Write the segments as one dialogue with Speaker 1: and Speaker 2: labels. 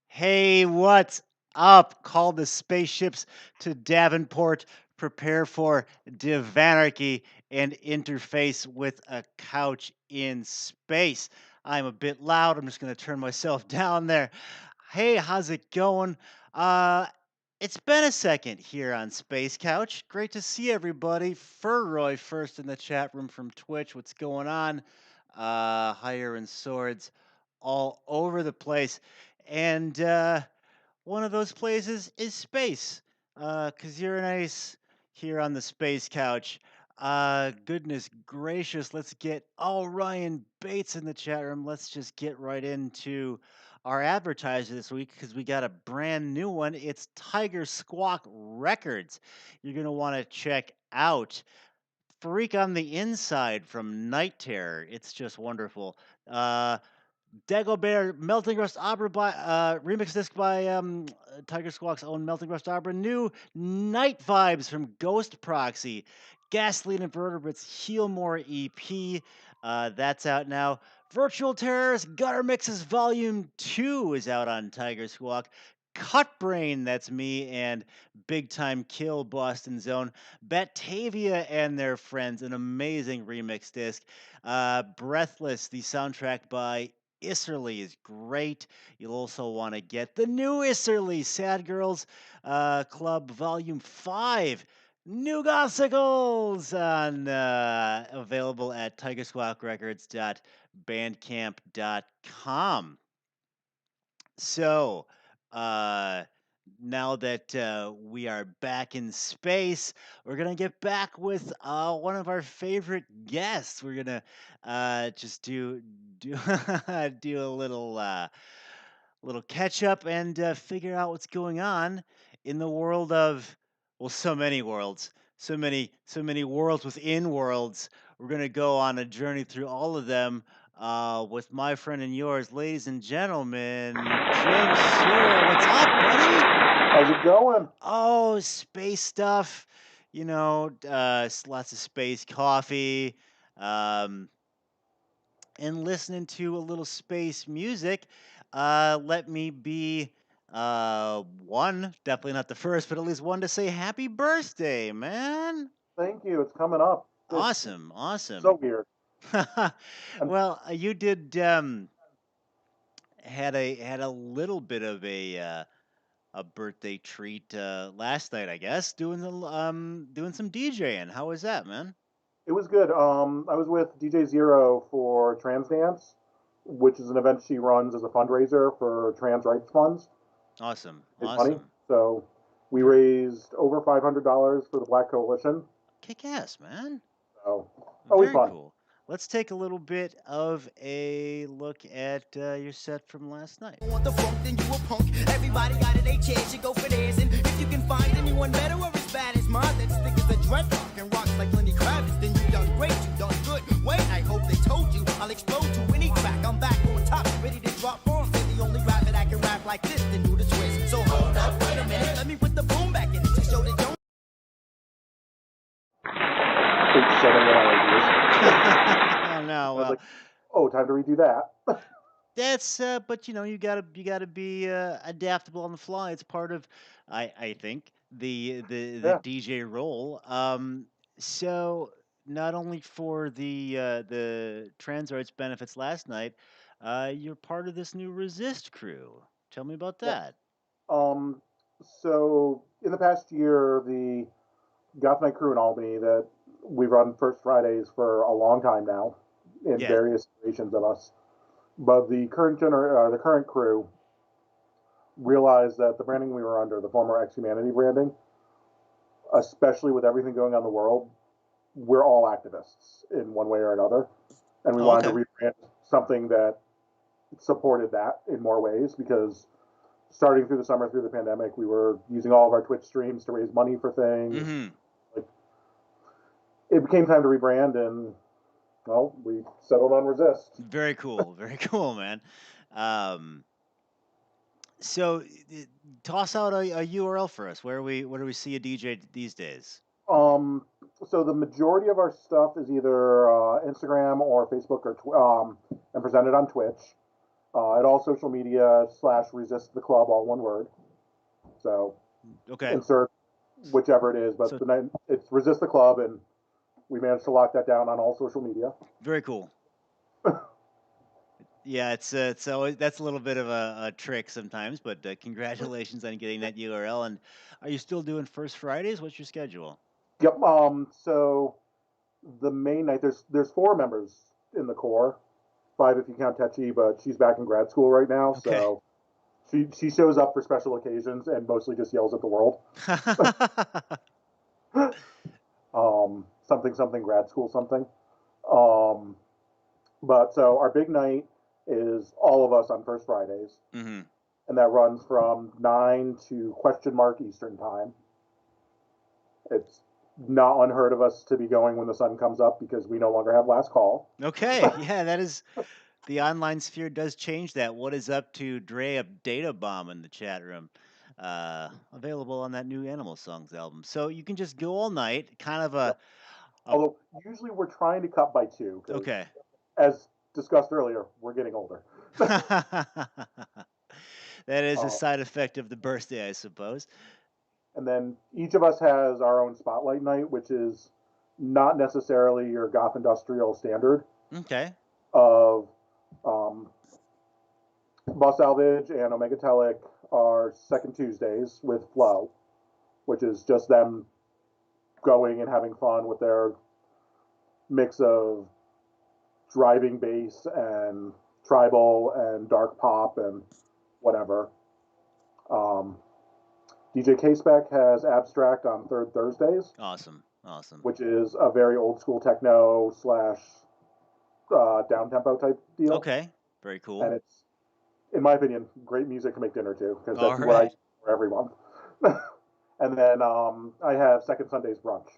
Speaker 1: Hey, what's up? Call the spaceships to Davenport. Prepare for divanarchy and interface with a couch in space. I'm a bit loud. I'm just going to turn myself down there. Hey, how's it going? Uh, it's been a second here on Space Couch. Great to see everybody. Furroy first in the chat room from Twitch. What's going on? Higher and swords all over the place. And one of those places is space. Because you're nice here on the Space Couch. Goodness gracious, let's get Ryan Bates in the chat room. Let's just get right into our advertiser this week because we got a brand new one. It's Tiger Squawk Records. You're going to want to check out Freak on the Inside from Night Terror. It's just wonderful. Dagobert Melting Rust Opera by remix disc by Tiger Squawk's own Melting Rust Opera. New Night Vibes from Ghost Proxy. Gaslit Invertebrates Healmore EP. That's out now. Virtual Terrorist Gutter Mixes Volume 2 is out on Tiger Squawk. Cut Brain, that's me, and Big Time Kill Boston Zone. Batavia and Their Friends, an amazing remix disc. Breathless, the soundtrack by Isserly is great. You'll also want to get the new Isserly Sad Girls Club Volume 5. New Gossicles on available at tigersquawkrecords.bandcamp.com. So, uh, now that we are back in space, we're gonna get back with one of our favorite guests. We're gonna just do do a little catch up and figure out what's going on in the world of so many worlds, so many worlds within worlds. We're gonna go on a journey through all of them with my friend and yours, ladies and gentlemen, Jim SURA. What's up, buddy?
Speaker 2: How's it going?
Speaker 1: Oh, space stuff. Lots of space coffee, um, and listening to a little space music. Let me be one, definitely not the first, but at least one to say happy birthday, man.
Speaker 2: Thank you. It's coming up. It's
Speaker 1: Awesome, awesome.
Speaker 2: so weird. And
Speaker 1: Well, you did had a little bit of a birthday treat last night, I guess, doing some DJing. How was that, man?
Speaker 2: it was good. I was with DJ Zero for Trans Dance, which is an event she runs as a fundraiser for trans rights funds.
Speaker 1: Awesome,
Speaker 2: Raise money.
Speaker 1: awesome.
Speaker 2: So we raised over $500 for the Black Coalition.
Speaker 1: Kick ass, man.
Speaker 2: So always
Speaker 1: Very
Speaker 2: fun.
Speaker 1: cool. Let's take a little bit of a look at your set from last night.
Speaker 3: Want the funk, then you a punk. Everybody got it, they chance, you go for theirs. And if you can find anyone better or as bad as mine, that's thick as a dreadlock and rocks like Lenny Kravitz, then you done great, you done good. Wait, I hope they told you I'll explode you any crack. I'm back on top, ready to drop bombs. And the only rapper that can rap like this, then do the twist. So hold up, wait a minute, let me put the boom back in it to show that don't.
Speaker 2: Keep setting it on
Speaker 1: Oh no,
Speaker 2: I was
Speaker 1: well,
Speaker 2: like, oh, time to redo that.
Speaker 1: that's but you gotta be adaptable on the fly. It's part of, I think, the
Speaker 2: Yeah.
Speaker 1: DJ role. So not only for the trans rights benefits last night, you're part of this new Resist crew. Tell me about
Speaker 2: Yep.
Speaker 1: that.
Speaker 2: Um, so in the past year, the Goth Night crew in Albany that we run First Fridays for a long time now in
Speaker 1: Yeah.
Speaker 2: various iterations of us. But the current crew realized that the branding we were under, the former X Humanity branding, especially with everything going on in the world, we're all activists in one way or another, and we
Speaker 1: Oh,
Speaker 2: wanted to
Speaker 1: okay.
Speaker 2: rebrand something that supported that in more ways because starting through the summer, through the pandemic, we were using all of our Twitch streams to raise money for things.
Speaker 1: Mm-hmm.
Speaker 2: Like, it became time to rebrand, and well, we settled on Resist.
Speaker 1: Very cool. Very cool, man. Um, so toss out a URL for us. Where do we see a DJ these days?
Speaker 2: Um, so the majority of our stuff is either Instagram or Facebook and presented on Twitch. At all social media / resist the club, all one word. So
Speaker 1: Okay.
Speaker 2: insert whichever it is, but
Speaker 1: So-
Speaker 2: it's resist the club, and we managed to lock that down on all social media.
Speaker 1: Very cool. Yeah, it's always that's a little bit of a trick sometimes, but congratulations on getting that URL. And are you still doing First Fridays? What's your schedule?
Speaker 2: Yep. So the main night, there's 4 members in the core, 5 if you count Techi, but she's back in grad school right now,
Speaker 1: Okay.
Speaker 2: so she shows up for special occasions and mostly just yells at the world. Something grad school something. But so our big night is all of us on First Fridays,
Speaker 1: Mm-hmm.
Speaker 2: and that runs from 9 to # Eastern time. It's not unheard of us to be going when the sun comes up because we no longer have last call.
Speaker 1: Okay, yeah, that is the online sphere does change that. What is up to Dre Data Bomb in the chat room? Available on that new Animal Songs album. So you can just go all night, kind of a
Speaker 2: Although usually we're trying to cut by 2.
Speaker 1: okay.
Speaker 2: As discussed earlier, we're getting older.
Speaker 1: That is a side effect of the birthday, I suppose.
Speaker 2: And then each of us has our own spotlight night, which is not necessarily your goth industrial standard
Speaker 1: Okay.
Speaker 2: of Boss Salvage and Omega Telic are second Tuesdays with Flow, which is just them going and having fun with their mix of driving bass and tribal and dark pop and whatever. DJ K-Spec has Abstract on third Thursdays.
Speaker 1: Awesome.
Speaker 2: Which is a very old school techno / down tempo type deal.
Speaker 1: Okay. Very cool.
Speaker 2: And it's, in my opinion, great music to make dinner to, because that's
Speaker 1: All
Speaker 2: what I
Speaker 1: right.
Speaker 2: do for every month. And then I have Second Sunday's Brunch,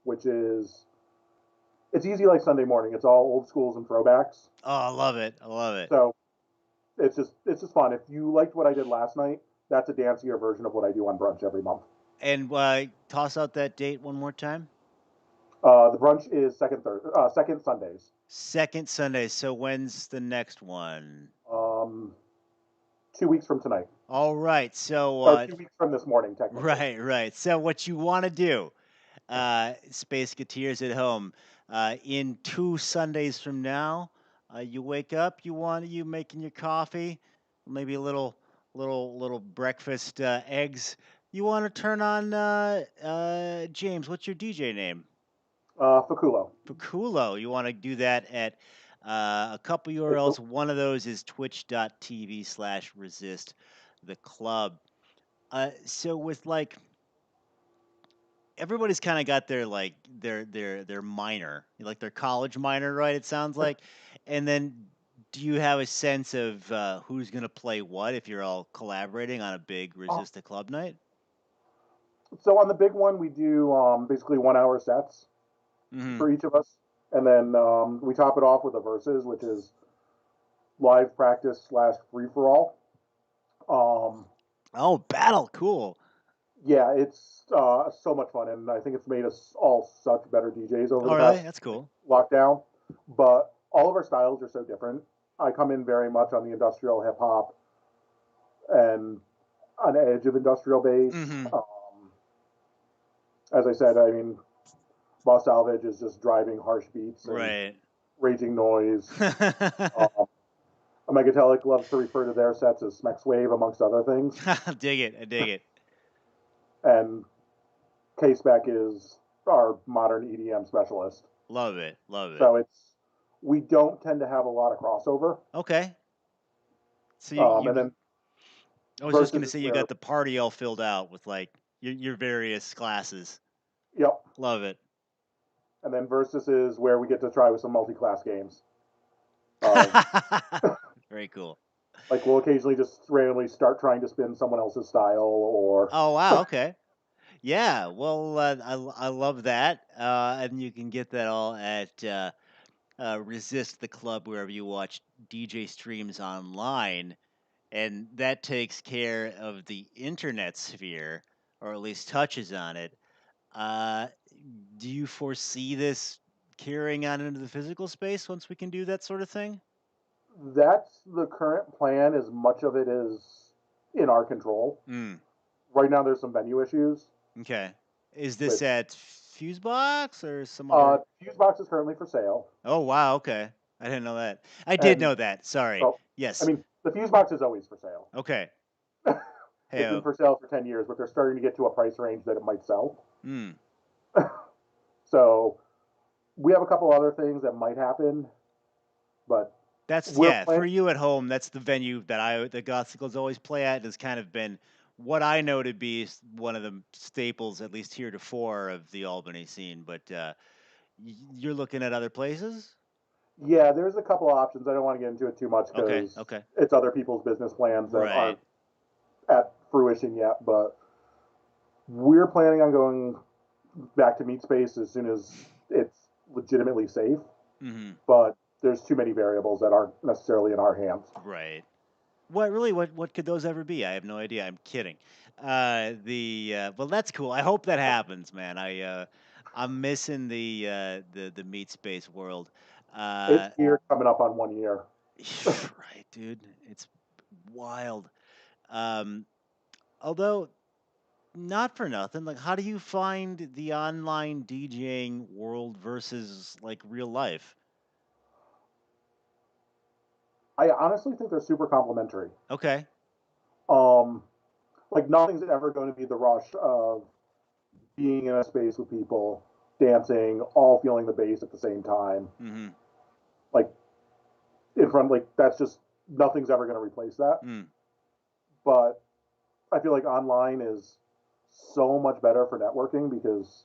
Speaker 2: which is, it's easy like Sunday morning. It's all old schools and throwbacks.
Speaker 1: Oh, I love it.
Speaker 2: So it's just fun. If you liked what I did last night, that's a dancier version of what I do on Brunch every month.
Speaker 1: And toss out that date one more time.
Speaker 2: The brunch is second Sundays.
Speaker 1: Second Sunday. So when's the next one?
Speaker 2: 2 weeks from tonight.
Speaker 1: All right. So
Speaker 2: 2 weeks from this morning, technically.
Speaker 1: right. So what you want to do, Space Gateers at home, in 2 Sundays from now, you wake up. You making your coffee, maybe a little breakfast eggs. You want to turn on James. What's your DJ name?
Speaker 2: Faculo.
Speaker 1: Faculo. You want to do that at a couple URLs. One of those is twitch.tv/resist the club. So with like everybody's kind of got their like their minor, like their college minor, right? It sounds like. And then do you have a sense of who's going to play what if you're all collaborating on a big Resist the Club night?
Speaker 2: So on the big one, we do basically 1 hour sets for each of us. And then we top it off with a versus, which is live practice / free for all.
Speaker 1: Oh, battle. Cool.
Speaker 2: Yeah, it's so much fun. And I think it's made us all such better DJs over the
Speaker 1: really?
Speaker 2: past
Speaker 1: That's cool.
Speaker 2: lockdown. But all of our styles are so different. I come in very much on the industrial hip hop and an edge of industrial bass. As I said, I mean, Boss Salvage is just driving harsh beats and raging noise. Omega Telic loves to refer to their sets as Smex Wave, amongst other things.
Speaker 1: I dig it.
Speaker 2: And K-Spec is our modern EDM specialist.
Speaker 1: Love it.
Speaker 2: So we don't tend to have a lot of crossover.
Speaker 1: Okay. So
Speaker 2: and then
Speaker 1: I was just going to say you got the party all filled out with like your various classes.
Speaker 2: Yep.
Speaker 1: Love it.
Speaker 2: And then Versus is where we get to try with some multi-class games.
Speaker 1: Very cool.
Speaker 2: Like we'll occasionally just randomly start trying to spin someone else's style, or
Speaker 1: Oh wow, okay. Yeah, well, I love that, and you can get that all at Resist the Club wherever you watch DJ streams online, and that takes care of the internet sphere, or at least touches on it. Uh, do you foresee this carrying on into the physical space once we can do that sort of thing?
Speaker 2: that's the current plan. As much of it is in our control.
Speaker 1: Mm,
Speaker 2: Right now, there's some venue issues
Speaker 1: okay. Is this
Speaker 2: with
Speaker 1: at Fusebox or some other?
Speaker 2: Fusebox is currently for sale,
Speaker 1: Oh wow, okay. I didn't know that. I did
Speaker 2: and
Speaker 1: know that. Sorry.
Speaker 2: well, I
Speaker 1: Yes.
Speaker 2: mean the Fusebox is always for sale.
Speaker 1: Okay.
Speaker 2: It's been
Speaker 1: Hey.
Speaker 2: for sale for 10 years, but they're starting to get to a price range that it might sell.
Speaker 1: Mm.
Speaker 2: So we have a couple other things that might happen, but
Speaker 1: That's
Speaker 2: we're
Speaker 1: yeah, for
Speaker 2: planning.
Speaker 1: you at home, that's the venue that the Gothicals always play at. Has kind of been what I know to be one of the staples, at least heretofore, of the Albany scene. But you're looking at other places?
Speaker 2: Yeah, there's a couple options. I don't want to get into it too much
Speaker 1: Okay,
Speaker 2: because
Speaker 1: okay.
Speaker 2: it's other people's business plans that
Speaker 1: Right.
Speaker 2: aren't at fruition yet. But we're planning on going back to meat space as soon as it's legitimately safe.
Speaker 1: Hmm.
Speaker 2: But there's too many variables that aren't necessarily in our hands.
Speaker 1: Right. What really? What could those ever be? I have no idea. I'm kidding. Well, that's cool. I hope that happens, man. I'm missing the meat space world.
Speaker 2: It's
Speaker 1: Uh,
Speaker 2: here coming up on 1 year.
Speaker 1: right, dude. It's wild. Um, although not for nothing, like how do you find the online DJing world versus like real life?
Speaker 2: I honestly think they're super complementary.
Speaker 1: Okay.
Speaker 2: Um, like nothing's ever going to be the rush of being in a space with people, dancing, all feeling the bass at the same time.
Speaker 1: Mm-hmm.
Speaker 2: Like in front, like that's just nothing's ever going to replace that.
Speaker 1: Mm.
Speaker 2: But I feel like online is so much better for networking because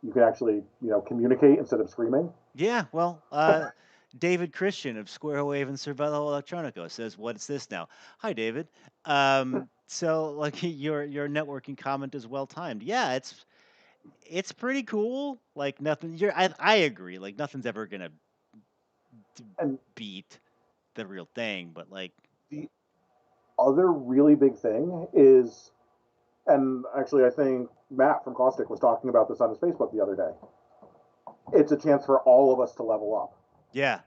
Speaker 2: you can actually, communicate instead of screaming.
Speaker 1: Yeah, well, David Christian of Square Wave and Cervelo Electronico says, "What's this now?" Hi, David. So like your networking comment is well timed. Yeah, it's pretty cool. Like nothing. I agree. Like nothing's ever gonna
Speaker 2: And
Speaker 1: beat the real thing. But like,
Speaker 2: the other really big thing is, and actually, I think Matt from Caustic was talking about this on his Facebook the other day. It's a chance for all of us to level up
Speaker 1: yeah.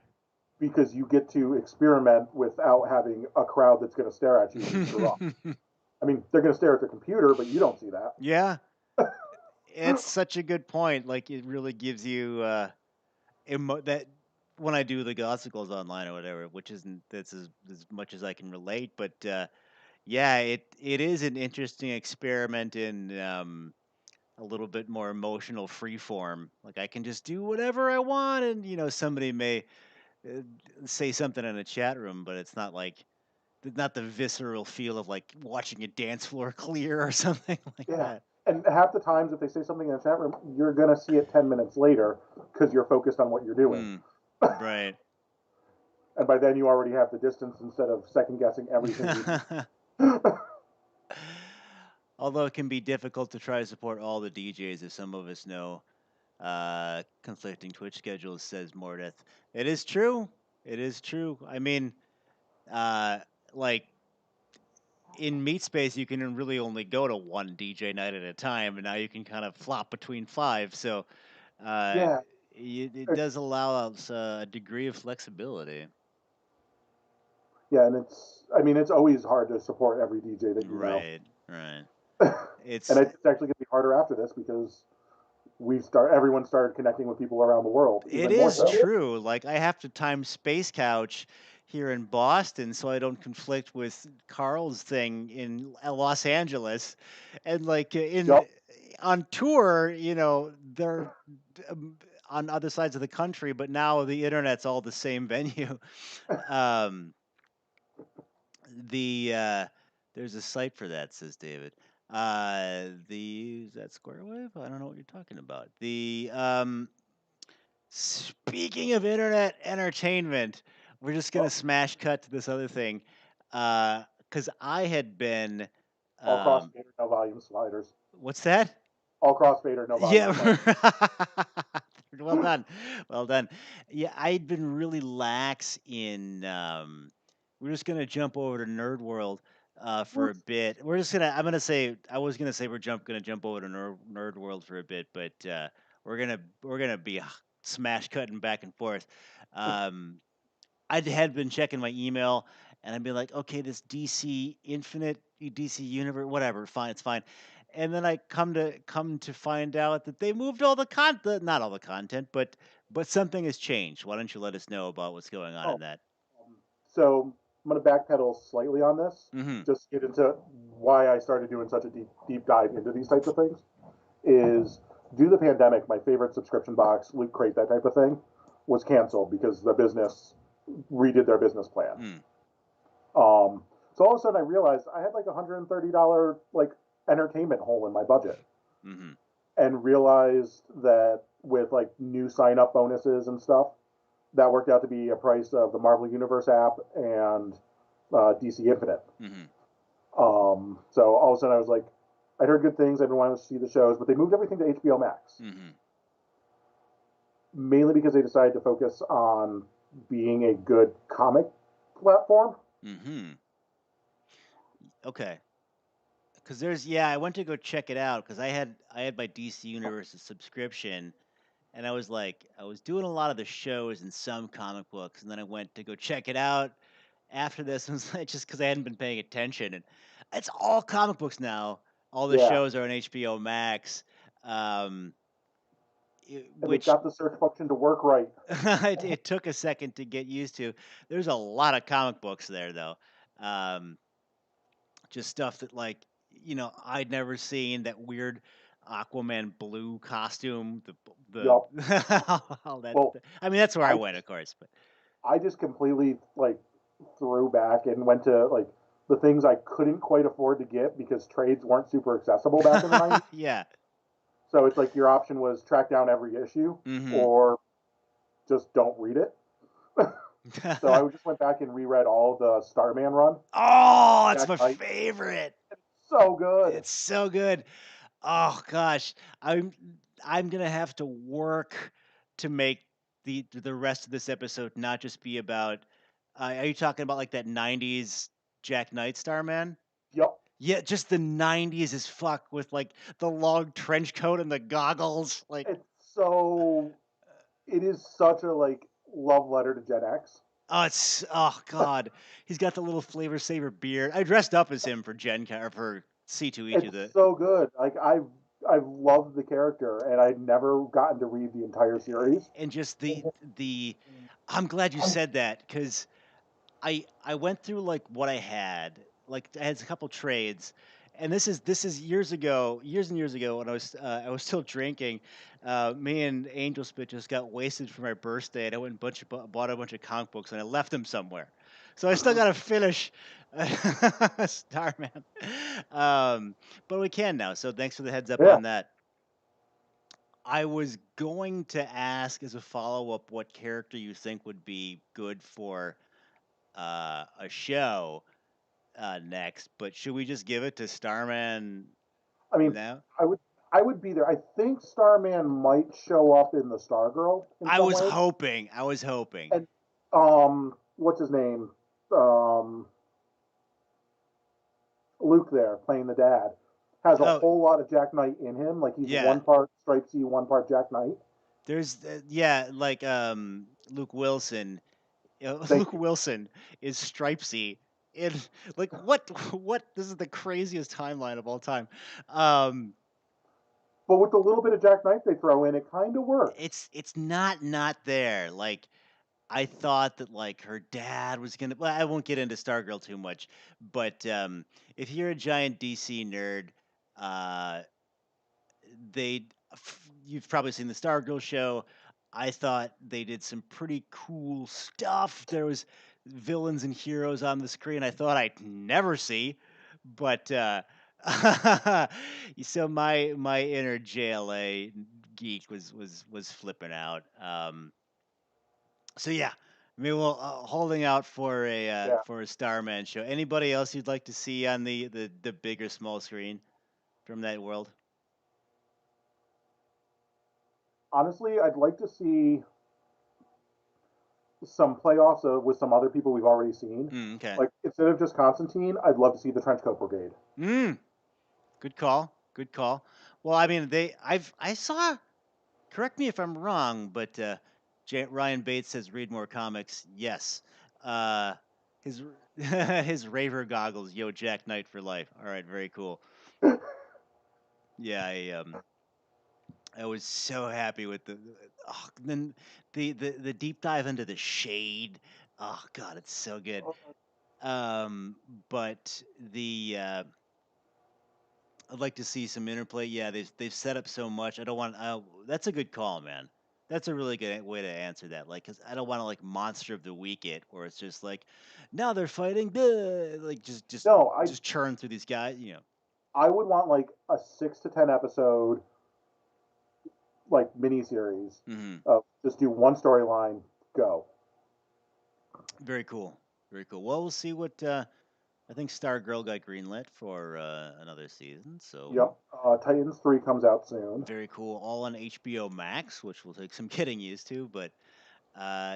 Speaker 2: because you get to experiment without having a crowd that's going to stare at you when you screw up. I mean, they're going to stare at their computer, but you don't see that.
Speaker 1: Yeah, it's such a good point. Like it really gives you that when I do the gossiples online or whatever, which isn't that's as much as I can relate, but yeah, it is an interesting experiment in a little bit more emotional free form. Like I can just do whatever I want, and somebody may uh, say something in a chat room, but it's not like not the visceral feel of like watching a dance floor clear or something like
Speaker 2: Yeah.
Speaker 1: that.
Speaker 2: And half the times, if they say something in a chat room, you're going to see it 10 minutes later because you're focused on what you're doing.
Speaker 1: Mm, right.
Speaker 2: And by then, you already have the distance instead of second guessing everything you do.
Speaker 1: Although it can be difficult to try to support all the DJs, as some of us know, conflicting Twitch schedules, says Mordeth. It is true. It is true. I mean, uh, like in Meat Space, you can really only go to one DJ night at a time, and now you can kind of flop between five. So uh,
Speaker 2: Yeah.
Speaker 1: it does allow us a degree of flexibility.
Speaker 2: Yeah. And I mean, it's always hard to support every DJ that you know.
Speaker 1: Right. Right.
Speaker 2: And
Speaker 1: It's
Speaker 2: it's actually going to be harder after this because everyone started connecting with people around the world
Speaker 1: It
Speaker 2: even more
Speaker 1: is
Speaker 2: so.
Speaker 1: true. Like I have to time Space Couch here in Boston so I don't conflict with Carl's thing in Los Angeles, and like in
Speaker 2: Yep.
Speaker 1: on tour, they're um, on other sides of the country, but now the internet's all the same venue. um, there's a site for that, says David. Is that Square Wave? I don't know what you're talking about. Speaking of internet entertainment, we're just gonna smash cut to this other thing. Because I had been,
Speaker 2: All
Speaker 1: um,
Speaker 2: crossfader, no volume sliders.
Speaker 1: what's that?
Speaker 2: All crossfader, no volume
Speaker 1: Yeah.
Speaker 2: sliders.
Speaker 1: Well done. Well done. Yeah, I'd been really lax in. We're just gonna jump over to Nerd World for a bit. We're just gonna. I'm gonna say. I was gonna say gonna jump over to Nerd World for a bit, but we're gonna be smash cutting back and forth. Um, I had been checking my email and I'd be like, okay, this DC Infinite, DC Universe, whatever, fine, it's fine. And then I come to find out that they moved all the content, not all the content, but something has changed. Why don't you let us know about what's going on
Speaker 2: Oh,
Speaker 1: in that?
Speaker 2: so I'm going to backpedal slightly on this,
Speaker 1: Mm-hmm.
Speaker 2: just to get into why I started doing such a deep dive into these types of things. Is due to the pandemic, my favorite subscription box, Loot Crate, that type of thing, was canceled because the business redid their business plan.
Speaker 1: Mm.
Speaker 2: So all of a sudden, I realized I had like $130 like entertainment hole in my budget,
Speaker 1: Mm-hmm.
Speaker 2: and realized that with like new sign up bonuses and stuff, that worked out to be a price of the Marvel Universe app and DC Infinite.
Speaker 1: Mm-hmm.
Speaker 2: So all of a sudden, I was like, I'd heard good things. I've been wanting to see the shows, but they moved everything to HBO Max,
Speaker 1: Mm-hmm.
Speaker 2: mainly because they decided to focus on being a good comic platform.
Speaker 1: Mm-hmm. Okay. Because yeah, I went to go check it out because I had my DC Universe subscription. And I was like, I was doing a lot of the shows and some comic books, and then I went to go check it out after this. And was like, just because I hadn't been paying attention, and it's all comic books now. All the
Speaker 2: Yeah,
Speaker 1: shows are on HBO Max, um,
Speaker 2: and they've
Speaker 1: which
Speaker 2: got the search function to work right.
Speaker 1: it took a second to get used to. There's a lot of comic books there, though. Um, just stuff that I'd never seen that weird Aquaman blue costume.
Speaker 2: Yup.
Speaker 1: All that.
Speaker 2: Well,
Speaker 1: I mean, that's where I
Speaker 2: I
Speaker 1: went, of course, but.
Speaker 2: I just completely like threw back and went to like the things I couldn't quite afford to get because trades weren't super accessible back in the 90s.
Speaker 1: Yeah.
Speaker 2: So it's like your option was track down every issue
Speaker 1: Mhm.
Speaker 2: or just don't read it. So I just went back and reread all the Starman run.
Speaker 1: Oh, it's
Speaker 2: Jack
Speaker 1: my
Speaker 2: Knight,
Speaker 1: favorite.
Speaker 2: so good.
Speaker 1: It's so good. Oh gosh, I'm I'm gonna have to work to make the rest of this episode not just be about. Are you talking about like that '90s Jack Knight Starman?
Speaker 2: Yep.
Speaker 1: Yeah, just the '90s as fuck with like the long trench coat and the goggles. Like,
Speaker 2: It's so it is such a like love letter to Gen X.
Speaker 1: oh god, he's got the little flavor saver beard. I dressed up as him for or for C2E2.
Speaker 2: It's so good. Like I've loved the character and I'd never gotten to read the entire series.
Speaker 1: And just the I'm glad you said that because I went through like what I had. Like I had a couple trades, and this is years and years ago when I was still drinking. Me and Angel Spit just got wasted for my birthday, and I went and bought a bunch of comic books, and I left them somewhere. So I still got to finish Starman, but we can now. So thanks for the heads up
Speaker 2: Yeah.
Speaker 1: on that. I was going to ask as a follow up what character you think would be good for a show next, but should we just give it to Starman
Speaker 2: I mean,
Speaker 1: now?
Speaker 2: I would I would be there. I think Starman might show up in the Stargirl in
Speaker 1: I
Speaker 2: some
Speaker 1: was
Speaker 2: way.
Speaker 1: hoping. I was hoping.
Speaker 2: And what's his name? Luke there playing the dad has a
Speaker 1: Oh,
Speaker 2: whole lot of Jack Knight in him. Like he's
Speaker 1: yeah.
Speaker 2: one part Stripesy, one part Jack Knight.
Speaker 1: There's yeah, like Luke Wilson.
Speaker 2: Thank
Speaker 1: Luke
Speaker 2: you.
Speaker 1: Wilson is Stripesy. In like what this is the craziest timeline of all time. Um
Speaker 2: But with the little bit of Jack Knight they throw in, it kind of works.
Speaker 1: it's not there. Like I thought that like her dad was gonna. Well, I won't get into Stargirl too much, but if you're a giant DC nerd, uh, you've probably seen the Stargirl show. I thought they did some pretty cool stuff. There was villains and heroes on the screen I thought I'd never see, but so my inner JLA geek was flipping out. So yeah, I mean, well, holding out
Speaker 2: Yeah.
Speaker 1: for a Starman show. Anybody else you'd like to see on the big or small screen from that world?
Speaker 2: Honestly, I'd like to see some playoffs with some other people we've already seen.
Speaker 1: Okay.
Speaker 2: Like instead of just Constantine, I'd love to see the Trenchcoat Brigade.
Speaker 1: Mm, good call. Good call. Well, I mean, I saw. Correct me if I'm wrong, but Ryan Bates says read more comics. Yes. Uh, his his raver goggles. Yo, Jack Knight for life. All right, very cool. Yeah, I was so happy with then the deep dive into the shade. Oh God, it's so good. Um, but I'd like to see some interplay. Yeah, they've set up so much. I don't want. That's a good call, man. That's a really good way to answer that. Like, cause I don't want to like monster of the week it, or it's just like, now they're fighting. Duh, like
Speaker 2: No, I
Speaker 1: just churn through these guys. You know,
Speaker 2: I would want like a 6 to 10 episode like miniseries
Speaker 1: hmm
Speaker 2: of just do one storyline, go.
Speaker 1: very cool, very cool. Well, we'll see what I think. Stargirl got greenlit for another season, so
Speaker 2: Yep. Titans 3 comes out soon.
Speaker 1: very cool. All on HBO Max, which will take some getting used to, but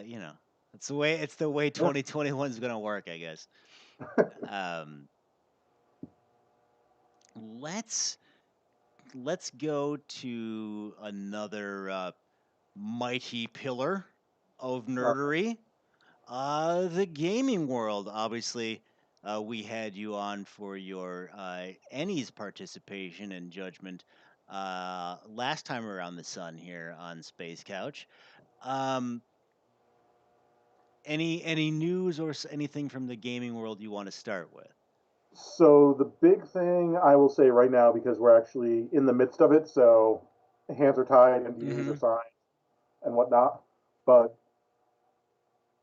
Speaker 1: you know, it's the way
Speaker 2: Yeah.
Speaker 1: 2021 is gonna work, I guess. Um, let's let's go to another mighty pillar of
Speaker 2: Uh,
Speaker 1: nerdery. The gaming world. Obviously, we had you on for your Annie's participation and judgment last time around the sun here on Space Couch. Um, any news or anything from the gaming world you want to start with?
Speaker 2: so the big thing I will say right now, because we're actually in the midst of it, so hands are tied, NDAs are
Speaker 1: Mm-hmm.
Speaker 2: signed, and whatnot. But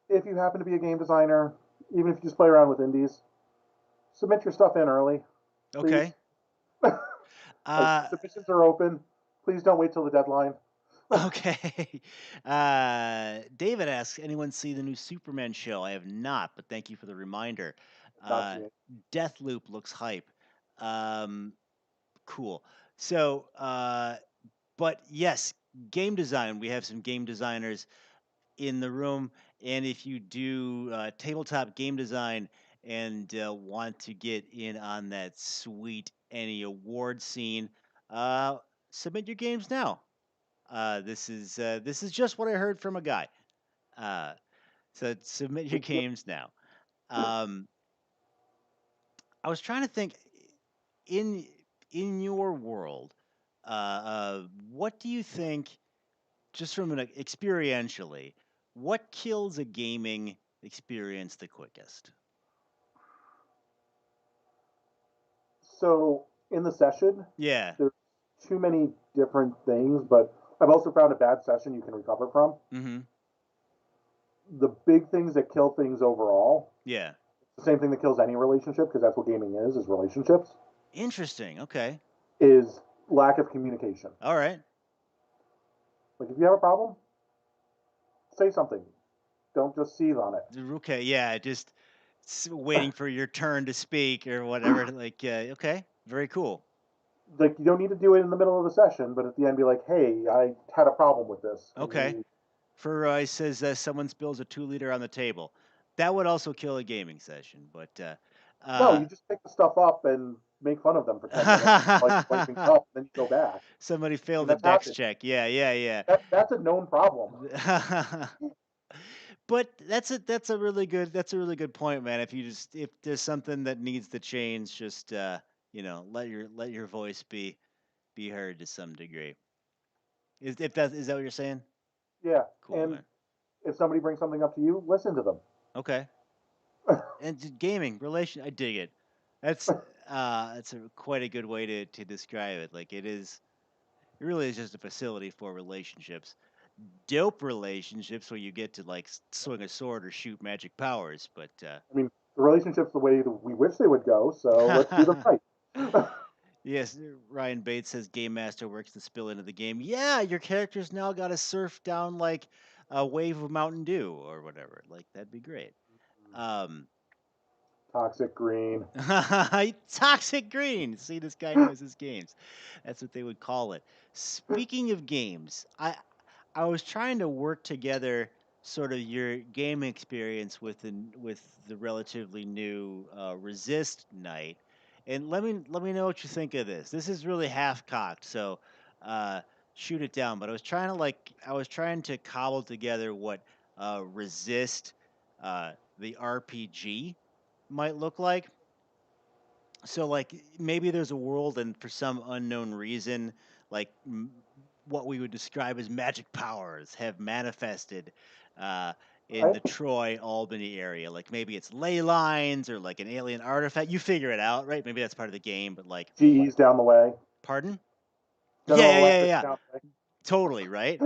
Speaker 2: if you happen to be a game designer, even if you just play around with indies, submit your stuff in early, please.
Speaker 1: Okay.
Speaker 2: Like
Speaker 1: Uh,
Speaker 2: submissions are open. Please don't wait till the deadline.
Speaker 1: okay. David asks, anyone see the new Superman show? I have not, but thank you for the reminder.
Speaker 2: Not
Speaker 1: Uh,
Speaker 2: seeing.
Speaker 1: Deathloop looks hype. Um, cool. So, but yes, game design. We have some game designers in the room, and if you do tabletop game design and want to get in on that sweet any award scene, uh, submit your games now. This is just what I heard from a guy. Uh, so submit your games now. Um, I was trying to think in in your world, what do you think, just from an experientially, what kills a gaming experience the quickest?
Speaker 2: So in the session,
Speaker 1: Yeah.
Speaker 2: there's too many different things, but I've also found a bad session you can recover from.
Speaker 1: Mm-hmm.
Speaker 2: The big things that kill things overall,
Speaker 1: Yeah.
Speaker 2: the same thing that kills any relationship, because that's what gaming is relationships,
Speaker 1: Interesting. Okay.
Speaker 2: is lack of communication.
Speaker 1: All right.
Speaker 2: Like if you have a problem, say something. Don't just seethe on it.
Speaker 1: Okay. Yeah. Just waiting for your turn to speak or whatever. Like, okay. Very cool.
Speaker 2: Like you don't need to do it in the middle of the session, but at the end be like, "Hey, I had a problem with this. Can
Speaker 1: Okay.
Speaker 2: we?"
Speaker 1: For he says someone spills a 2 liter on the table. That would also kill a gaming session, but
Speaker 2: No,
Speaker 1: uh,
Speaker 2: you just pick the stuff up and make fun of them for 10 minutes, like wiping it up, and then you go back.
Speaker 1: somebody
Speaker 2: I mean,
Speaker 1: failed a
Speaker 2: that's
Speaker 1: dex
Speaker 2: happened.
Speaker 1: check. Yeah, yeah,
Speaker 2: That's a known problem.
Speaker 1: yeah. But that's a really good point, man. If there's something that needs to change, just let your voice be heard to some degree. Is that what you're saying?
Speaker 2: Yeah,
Speaker 1: Cool,
Speaker 2: and
Speaker 1: man.
Speaker 2: if somebody brings something up to you, listen to them.
Speaker 1: Okay. And gaming relation, I dig it. That's quite a good way to describe it. Like it really is just a facility for relationships. Dope relationships where you get to like swing a sword or shoot magic powers, but
Speaker 2: I mean, the relationship's the way that we wish they would go, so let's do them right.
Speaker 1: yes, Ryan Bates says Game Master works to spill into the game. Yeah, your character's now got to surf down like a wave of Mountain Dew or whatever. Like that'd be great. Um,
Speaker 2: Toxic Green.
Speaker 1: Toxic Green. See, this guy knows his games. That's what they would call it. Speaking of games, I was trying to work together sort of your game experience with the relatively new Resist night, and let me know what you think of this. This is really half cocked, so uh, shoot it down. But I was trying to cobble together what Resist, the RPG, might look like. So like maybe there's a world and for some unknown reason like what we would describe as magic powers have manifested uh, in
Speaker 2: Right?
Speaker 1: the Troy Albany area. Like maybe it's ley lines or like an alien artifact. You figure it out, right? Maybe that's part of the game, but like,
Speaker 2: GE's down the way.
Speaker 1: pardon? Yeah,
Speaker 2: General
Speaker 1: yeah, yeah, yeah,
Speaker 2: Electric
Speaker 1: yeah.
Speaker 2: down the
Speaker 1: Totally, right?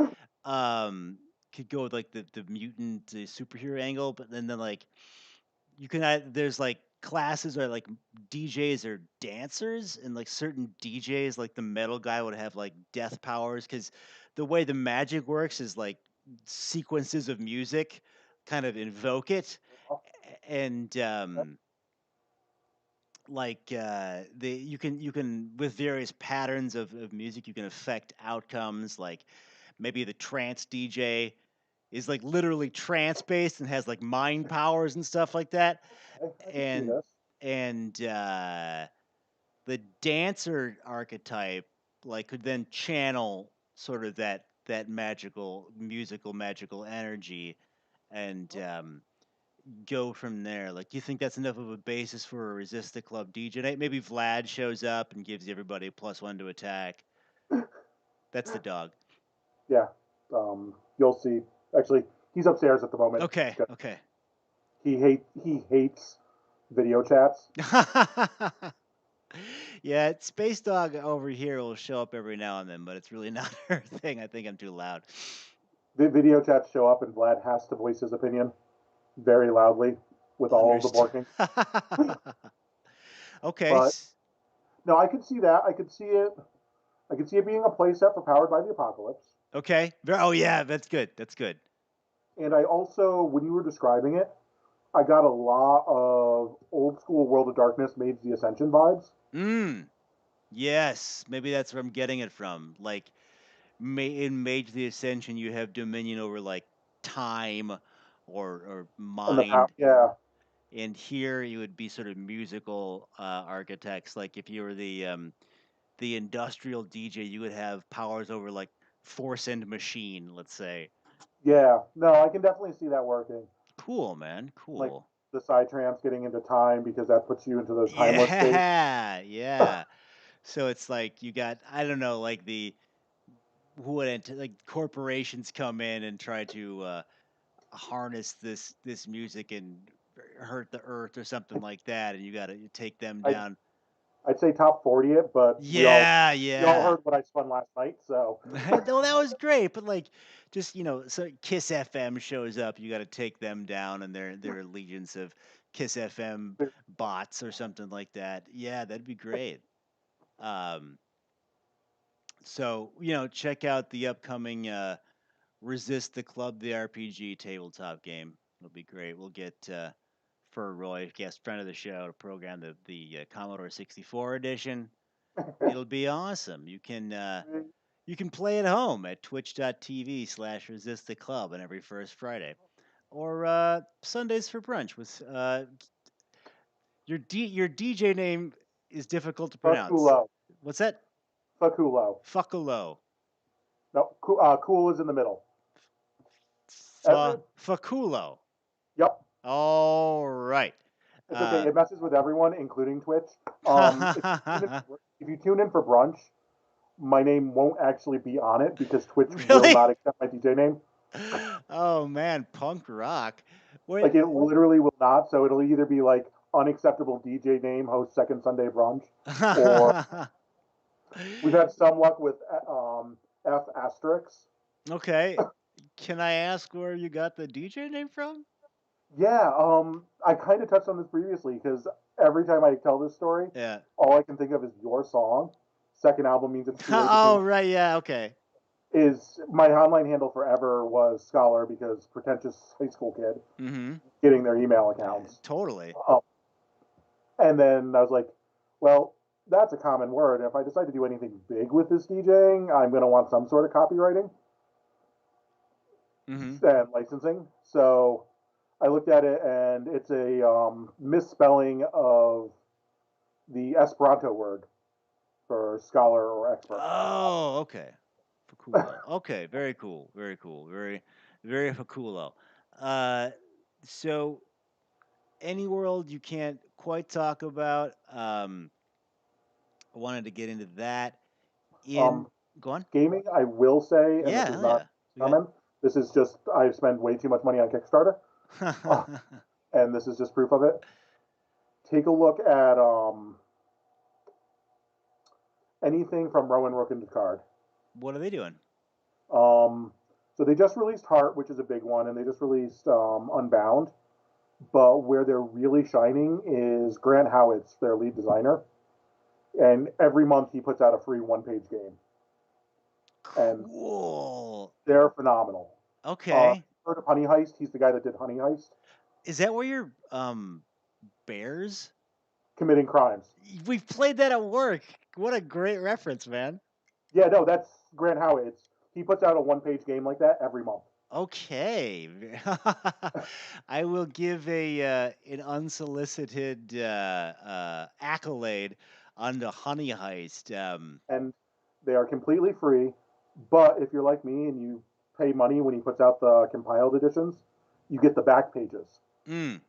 Speaker 1: Um, could go with like the mutant the superhero angle, but then like you can there's like classes or like DJs or dancers, and like certain DJs like the metal guy would have like death powers because the way the magic works is like sequences of music kind of invoke it,
Speaker 2: way.
Speaker 1: and like the you can with various patterns of music you can affect outcomes. Like maybe the trance DJ is like literally trance based and has like mind powers and stuff like that.
Speaker 2: I can see
Speaker 1: and
Speaker 2: this.
Speaker 1: and the dancer archetype like could then channel sort of that magical magical energy, and go from there. Like, do you think that's enough of a basis for a resist the club DJ night? Maybe Vlad shows up and gives everybody +1 to attack. That's the dog.
Speaker 2: Yeah. You'll see. Actually, he's upstairs at the moment.
Speaker 1: Okay, okay.
Speaker 2: He hates video chats.
Speaker 1: Yeah, Space Dog over here will show up every now and then, but it's really not her thing. I think I'm too loud.
Speaker 2: The video chats show up, and Vlad has to voice his opinion very loudly with all of the
Speaker 1: Understood.
Speaker 2: barking.
Speaker 1: Okay.
Speaker 2: But no, I could see that. I could see it. I could see it being a playset for Powered by the Apocalypse.
Speaker 1: Okay. Oh yeah, that's good. That's good.
Speaker 2: And I also, when you were describing it, I got a lot of old school World of Darkness Mage the Ascension vibes.
Speaker 1: Mm. Yes, maybe that's where I'm getting it from. Like, in Mage the Ascension, you have dominion over like time or
Speaker 2: And the power,
Speaker 1: mind,
Speaker 2: yeah,
Speaker 1: and here you would be sort of musical architects. Like if you were the industrial DJ, you would have powers over like force and machine, let's say.
Speaker 2: yeah. No, I can definitely see that working.
Speaker 1: Cool, man.
Speaker 2: Like
Speaker 1: Cool.
Speaker 2: the side trance getting into time because that puts you into those timeless states.
Speaker 1: Yeah, yeah. So it's like you got I don't know, like the who would like corporations come in and try to harness this music and hurt the earth or something like that, and you got to take them
Speaker 2: I
Speaker 1: down.
Speaker 2: I'd say top 40 it, but
Speaker 1: Yeah,
Speaker 2: we all
Speaker 1: yeah.
Speaker 2: heard what I spun last night, so
Speaker 1: Well, that was great, but like, just so Kiss FM shows up, you got to take them down, and their legions of Kiss FM bots or something like that. Yeah, that'd be great. Um, so check out the upcoming Resist the Club, the RPG tabletop game. It'll be great. We'll get Fur Roy, guest friend of the show, to program the Commodore 64 edition. It'll be awesome. You can play at home at twitch.tv/resist the club on every first Friday, or Sundays for brunch with your DJ name is difficult to pronounce.
Speaker 2: Fakulo.
Speaker 1: What's that?
Speaker 2: Fakulo.
Speaker 1: Fuckalo.
Speaker 2: No, cool is in the middle.
Speaker 1: Faculo.
Speaker 2: Yep.
Speaker 1: All right.
Speaker 2: It's okay. It messes with everyone, including Twitch. If you tune in for brunch, my name won't actually be on it because Twitch will
Speaker 1: Really?
Speaker 2: not accept my DJ name.
Speaker 1: Oh man, punk rock. Wait,
Speaker 2: Like it literally will not. So it'll either be like unacceptable DJ name, host second Sunday brunch, or we've had some luck with F asterisks.
Speaker 1: Okay. Can I ask where you got the DJ name from?
Speaker 2: Yeah, I kind of touched on this previously because every time I tell this story,
Speaker 1: Yeah.
Speaker 2: all I can think of is your song. Second album means it's too late.
Speaker 1: Oh right, yeah, okay.
Speaker 2: is my online handle forever was Scholar because pretentious high school kid
Speaker 1: Mm-hmm.
Speaker 2: getting their email accounts.
Speaker 1: Totally.
Speaker 2: Um, and then I was like, well, that's a common word. If I decide to do anything big with this DJing, I'm going to want some sort of copywriting
Speaker 1: Mm-hmm.
Speaker 2: and licensing. So I looked at it, and it's a misspelling of the Esperanto word for scholar or expert.
Speaker 1: Oh, okay. Faculo. Okay, very cool. Very cool. Very faculo. Uh, so any world you can't quite talk about. I wanted to get into that. In
Speaker 2: Um,
Speaker 1: Go on.
Speaker 2: Gaming, I will say, and this
Speaker 1: Yeah,
Speaker 2: is
Speaker 1: hell
Speaker 2: not
Speaker 1: yeah. Okay.
Speaker 2: common. This is just I've spent way too much money on Kickstarter, uh, and this is just proof of it. Take a look at anything from Rowan Rook and Card.
Speaker 1: What are they doing?
Speaker 2: Um, so they just released Heart, which is a big one, and they just released Unbound. But where they're really shining is Grant Howitt's their lead designer, and every month he puts out a free one-page game, and
Speaker 1: Cool.
Speaker 2: they're phenomenal.
Speaker 1: Okay.
Speaker 2: Heard of Honey Heist? He's the guy that did Honey Heist,
Speaker 1: Is that where your bears?
Speaker 2: committing crimes.
Speaker 1: We've played that at work. What a great reference, man.
Speaker 2: Yeah, no, that's Grant Howitt. He puts out a one-page game like that every month.
Speaker 1: Okay. I will give a an unsolicited accolade on the Honey Heist.
Speaker 2: And they are completely free. But if you're like me and you pay money when he puts out the compiled editions, you get the back pages
Speaker 1: Mm,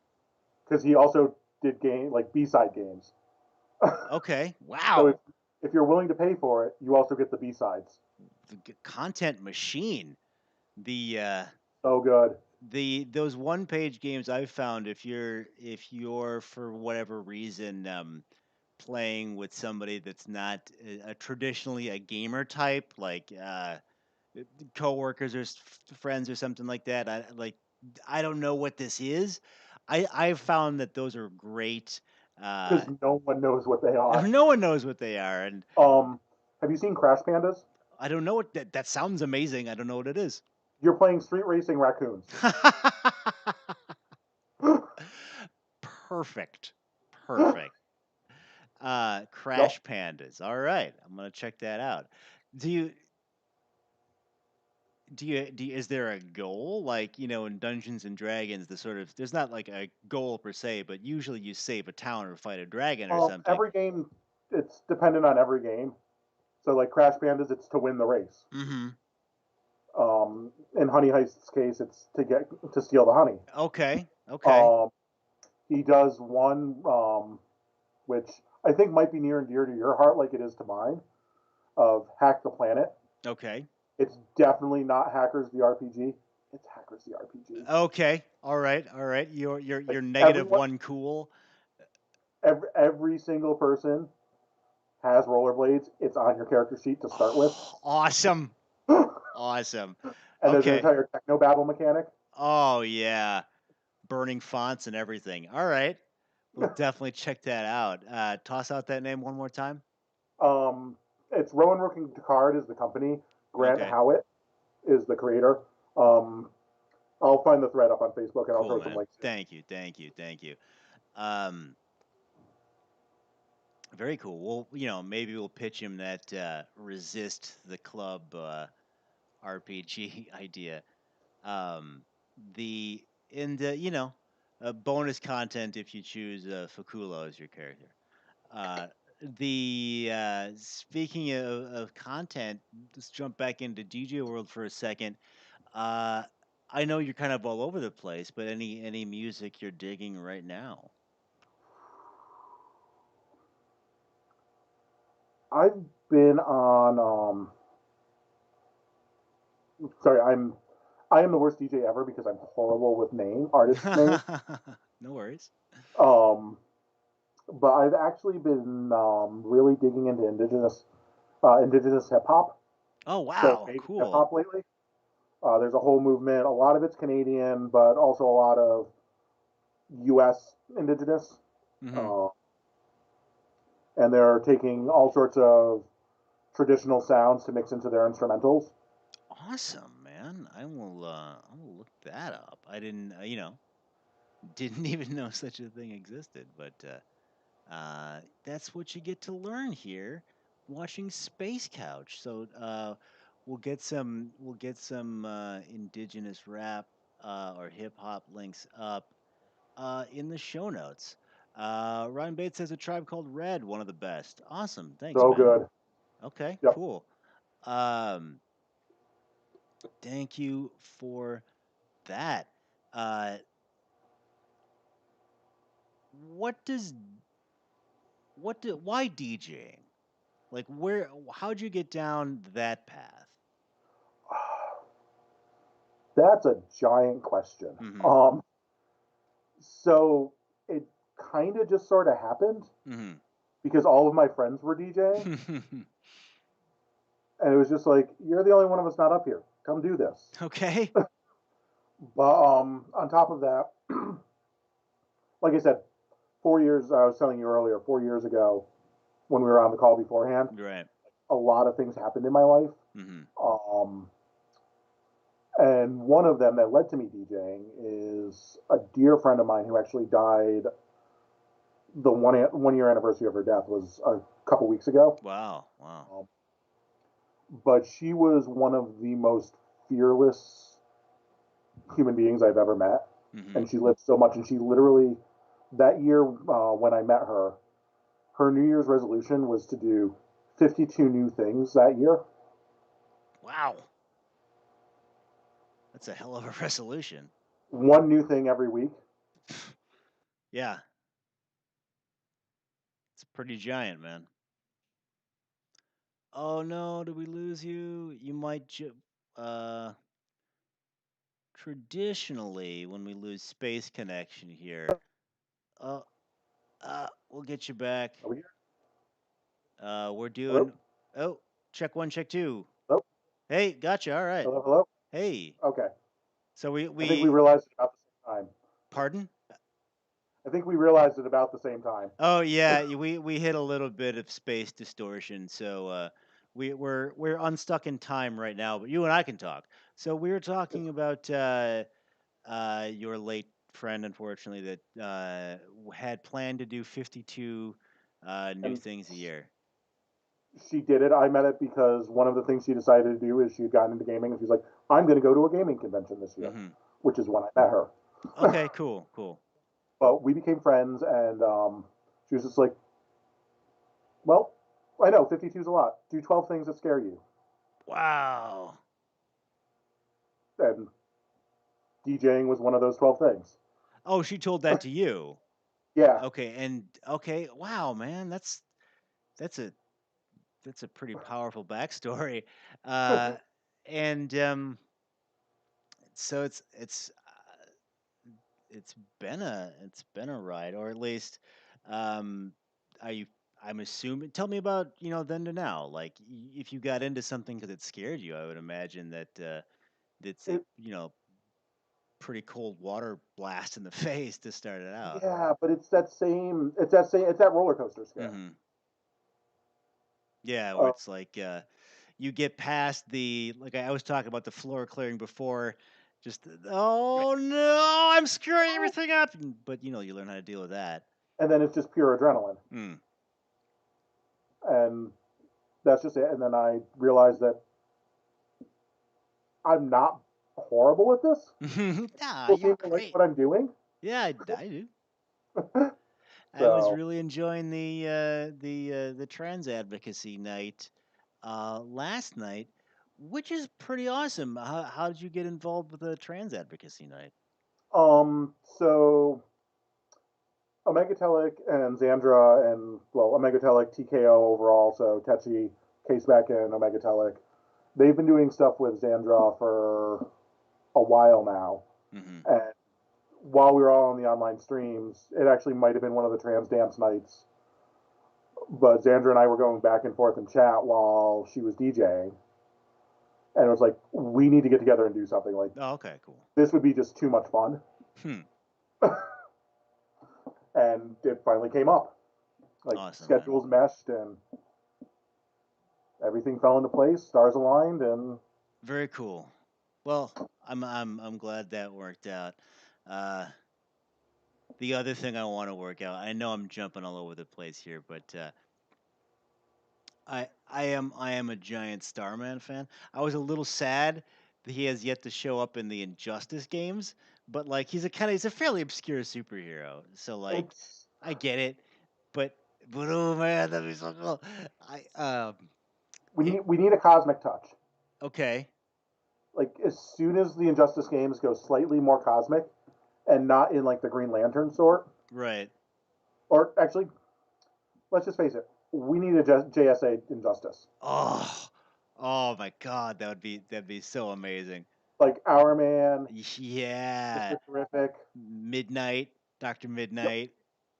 Speaker 2: because he also did game like B-side games.
Speaker 1: okay.
Speaker 2: So
Speaker 1: Wow.
Speaker 2: if you're willing to pay for it, you also get the B-sides.
Speaker 1: Content machine. The
Speaker 2: So good.
Speaker 1: those one page games I've found, if you're for whatever reason playing with somebody that's not traditionally a gamer type, like coworkers or friends or something like that, I don't know what this is. I've found that those are great.
Speaker 2: Because no one knows what they are.
Speaker 1: No one knows what they are, and
Speaker 2: Um, have you seen Crash Pandas?
Speaker 1: I don't know what that sounds amazing. I don't know what it is.
Speaker 2: You're playing street racing raccoons.
Speaker 1: Perfect. Perfect.
Speaker 2: Yep.
Speaker 1: Crash Pandas. All right, I'm gonna check that out. Do you is there a goal, like, in Dungeons and Dragons, the sort of, there's not like a goal per se, but usually you save a town or fight a dragon or something.
Speaker 2: Every game, it's dependent on every game. So like Crash Pandas, it's to win the race.
Speaker 1: Mm-hmm.
Speaker 2: In Honey Heist's case, it's to steal the honey.
Speaker 1: Okay. Okay.
Speaker 2: Um, he does one, which I think might be near and dear to your heart, like it is to mine, of Hack the Planet.
Speaker 1: Okay.
Speaker 2: It's definitely not Hackers the RPG. It's Hackers the RPG.
Speaker 1: Okay. All right. All right. You're
Speaker 2: Like
Speaker 1: negative one cool.
Speaker 2: every single person has rollerblades. It's on your character sheet to start with.
Speaker 1: Awesome. Awesome.
Speaker 2: And there's an
Speaker 1: Okay.
Speaker 2: entire techno battle mechanic.
Speaker 1: Oh yeah. Burning fonts and everything. All right. We'll definitely check that out. Toss out that name one more time.
Speaker 2: It's Rowan Rook and Card is the company. Grant
Speaker 1: Okay.
Speaker 2: Howitt is the creator. Um, I'll find the thread up on Facebook and I'll
Speaker 1: Cool,
Speaker 2: throw some
Speaker 1: man.
Speaker 2: links.
Speaker 1: Thank you. Thank you. Thank you. Um, Very cool. Well, maybe we'll pitch him that resist the club RPG idea. Um, the and bonus content if you choose Faculo as your character. Uh, the Speaking of content, let's jump back into DJ world for a second. Uh, I know you're kind of all over the place, but any music you're digging right now?
Speaker 2: I've been on. Sorry, I am the worst DJ ever because I'm horrible with artist names.
Speaker 1: No worries.
Speaker 2: Um, but I've actually been really digging into indigenous hip hop.
Speaker 1: Oh
Speaker 2: So
Speaker 1: wow,
Speaker 2: native hip
Speaker 1: cool.
Speaker 2: hop lately. There's a whole movement. A lot of it's Canadian, but also a lot of U.S. indigenous.
Speaker 1: Hmm.
Speaker 2: Uh, and they're taking all sorts of traditional sounds to mix into their instrumentals.
Speaker 1: Awesome, man. I will look that up. I didn't, didn't even know such a thing existed, but that's what you get to learn here watching Space Couch. So we'll get some indigenous rap or hip hop links up in the show notes. Ryan Bates says A Tribe Called Red, one of the best. Awesome. Thanks,
Speaker 2: So
Speaker 1: man.
Speaker 2: good.
Speaker 1: Okay,
Speaker 2: Yep.
Speaker 1: cool. Um, thank you for that. Uh, what does why DJing? Like how'd you get down that path?
Speaker 2: That's a giant question.
Speaker 1: Mm-hmm.
Speaker 2: So it kind of just sort of happened
Speaker 1: Mm-hmm.
Speaker 2: because all of my friends were DJing, and it was just like, you're the only one of us not up here. Come do this.
Speaker 1: Okay.
Speaker 2: But on top of that, like I said, 4 years. I was telling you earlier, 4 years ago, when we were on the call beforehand,
Speaker 1: Right.
Speaker 2: a lot of things happened in my life.
Speaker 1: Mm-hmm.
Speaker 2: And one of them that led to me DJing is a dear friend of mine who actually died. The 1 year anniversary of her death was a couple weeks ago.
Speaker 1: Wow. Wow.
Speaker 2: But she was one of the most fearless human beings I've ever met.
Speaker 1: Mm-hmm.
Speaker 2: And she lived so much. And she literally, that year when I met her, her New Year's resolution was to do 52 new things that year.
Speaker 1: Wow. That's a hell of a resolution.
Speaker 2: One new thing every week.
Speaker 1: Yeah. It's pretty giant, man. Oh no, did we lose you? You might uh traditionally when we lose space connection here. Uh we'll get you back.
Speaker 2: Are we here?
Speaker 1: We're
Speaker 2: Hello?
Speaker 1: doing oh, check one, check two.
Speaker 2: Hello?
Speaker 1: Hey, gotcha. All right.
Speaker 2: Hello? Hello?
Speaker 1: Hey.
Speaker 2: Okay.
Speaker 1: So we
Speaker 2: I think we
Speaker 1: we
Speaker 2: realized it about the same time.
Speaker 1: pardon?
Speaker 2: I think we realized it about the same time.
Speaker 1: Oh yeah, we hit a little bit of space distortion, so we're unstuck in time right now. But you and I can talk. So we were talking about your late friend, unfortunately, that had planned to do 52 new
Speaker 2: And
Speaker 1: things a year.
Speaker 2: she did it. I met it because one of the things she decided to do is she had gotten into gaming and she's like, I'm going to go to a gaming convention this year,
Speaker 1: Hmm.
Speaker 2: which is when I met her.
Speaker 1: Okay, cool, cool.
Speaker 2: But we became friends, and she was just like, well, I know 52 is a lot. Do 12 things that scare you.
Speaker 1: Wow.
Speaker 2: And DJing was one of those 12 things.
Speaker 1: Oh, she told that to you.
Speaker 2: Yeah.
Speaker 1: Okay, and okay, wow, man, that's a that's a pretty powerful backstory. Uh, and so it's been a ride, or at least um, are you? I'm assuming. Tell me about then to now. Like if you got into something because it scared you, I would imagine that that's a
Speaker 2: It,
Speaker 1: pretty cold water blast in the face to start it out.
Speaker 2: yeah, but it's that roller coaster scare.
Speaker 1: Hmm. Yeah, where
Speaker 2: Uh,
Speaker 1: it's like you get past the like I was talking about the floor clearing before. Just oh no, I'm screwing everything up. But you learn how to deal with that.
Speaker 2: and then it's just pure adrenaline.
Speaker 1: Mm.
Speaker 2: And that's just it. And then I realized that I'm not horrible at this.
Speaker 1: Ah,
Speaker 2: People
Speaker 1: you're
Speaker 2: seem to like
Speaker 1: great.
Speaker 2: what I'm doing.
Speaker 1: Yeah, I do. I was
Speaker 2: So,
Speaker 1: really enjoying the trans advocacy night last night, which is pretty awesome. How did you get involved with the trans advocacy night?
Speaker 2: so Omegatelic and Xandra and Omegatelic TKO overall. So Tetchy, Caseback, and Omegatelic. They've been doing stuff with Xandra for a while now,
Speaker 1: Hmm.
Speaker 2: and while we were all on the online streams, it actually might have been one of the trans dance nights. But Xandra and I were going back and forth in chat while she was DJing, and it was like we need to get together and do something. Like
Speaker 1: Oh, okay, cool.
Speaker 2: this would be just too much fun,
Speaker 1: Hmm.
Speaker 2: and it finally came up. Like
Speaker 1: Awesome, man.
Speaker 2: schedules meshed and everything fell into place, stars aligned, and
Speaker 1: Very cool. Well, I'm glad that worked out. Uh, the other thing I want to work out. I know I'm jumping all over the place here, but I am a giant Starman fan. I was a little sad that he has yet to show up in the Injustice games, but like he's a fairly obscure superhero. So like
Speaker 2: It's
Speaker 1: I get it, but oh man, that'd be so cool. I it,
Speaker 2: we need a cosmic touch.
Speaker 1: okay,
Speaker 2: Like as soon as the Injustice games go slightly more cosmic and not in like the Green Lantern sort,
Speaker 1: right.
Speaker 2: or actually, let's just face it, we need a JSA Injustice.
Speaker 1: Oh, oh my God, that'd be so amazing.
Speaker 2: Like Our Man,
Speaker 1: Yeah,
Speaker 2: Mr. Terrific.
Speaker 1: Midnight, Doctor
Speaker 2: Yep.
Speaker 1: Midnight,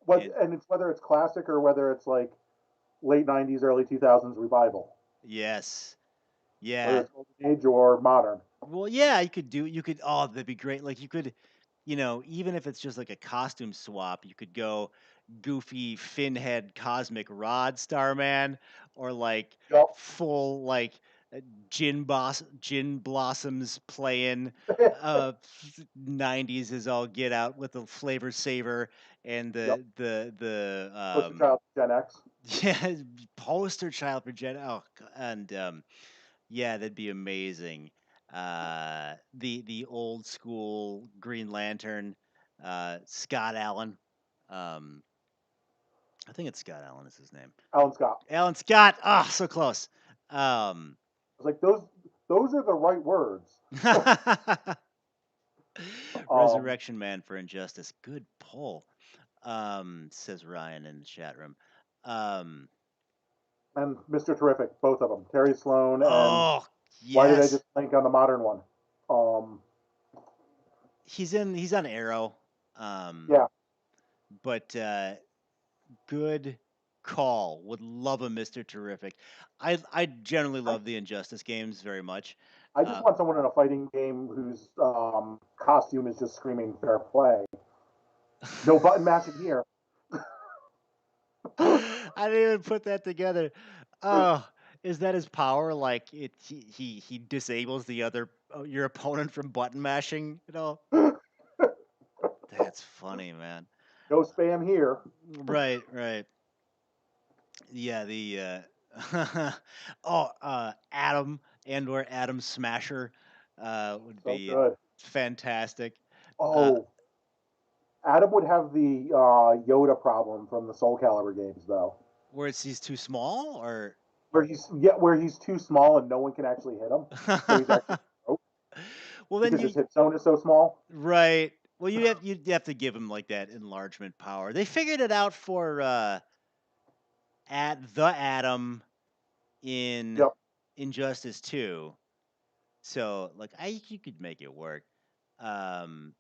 Speaker 2: What
Speaker 1: and
Speaker 2: and it's whether it's classic or whether it's like late '90s, early 2000s revival,
Speaker 1: yes,
Speaker 2: whether
Speaker 1: yeah.
Speaker 2: it's Golden Age or modern.
Speaker 1: Well, yeah, you could. Oh, that'd be great. Like you could, even if it's just like a costume swap, you could go goofy finhead cosmic rod Starman, or like
Speaker 2: Yep.
Speaker 1: full like gin blossoms playing 90s is all get out with the flavor saver and
Speaker 2: Yep.
Speaker 1: the
Speaker 2: Poster child Gen X.
Speaker 1: yeah, poster child for Jen. Oh, and yeah, that'd be amazing. The old school Green Lantern, Scott Allen. Um, I think it's Scott Allen is his name.
Speaker 2: Alan Scott.
Speaker 1: Alan Scott. Ah, so close. Um,
Speaker 2: I was like, those are the right words. Um,
Speaker 1: Resurrection Man for Injustice. Good pull. Says Ryan in the chat room. Um,
Speaker 2: and Mr. Terrific, both of them, Terry Sloan and
Speaker 1: oh
Speaker 2: why did I
Speaker 1: yes,
Speaker 2: just think on the modern one? Um,
Speaker 1: he's on Arrow. Um,
Speaker 2: yeah,
Speaker 1: but good call. Would love a Mr. Terrific. I generally
Speaker 2: I,
Speaker 1: love the Injustice games very much.
Speaker 2: I just
Speaker 1: Uh,
Speaker 2: want someone in a fighting game whose costume is just screaming fair play. No button mashing here.
Speaker 1: I didn't even put that together. Oh, is that his power? Like he disables the other your opponent from button mashing? That's funny, man.
Speaker 2: No spam here.
Speaker 1: Right, right. Yeah, oh, Adam or Adam Smasher would
Speaker 2: So
Speaker 1: be
Speaker 2: good.
Speaker 1: fantastic. Uh,
Speaker 2: Oh, Adam would have the Yoda problem from the Soul Calibur games, though,
Speaker 1: where he's too small, or
Speaker 2: where he's too small and no one can actually hit him, so he's actually broke
Speaker 1: well, then
Speaker 2: because his hit zone is so small.
Speaker 1: right. Well, you have to give him like that enlargement power. They figured it out for at the Atom in
Speaker 2: Yep.
Speaker 1: Injustice 2. So like I you could make it work. Um,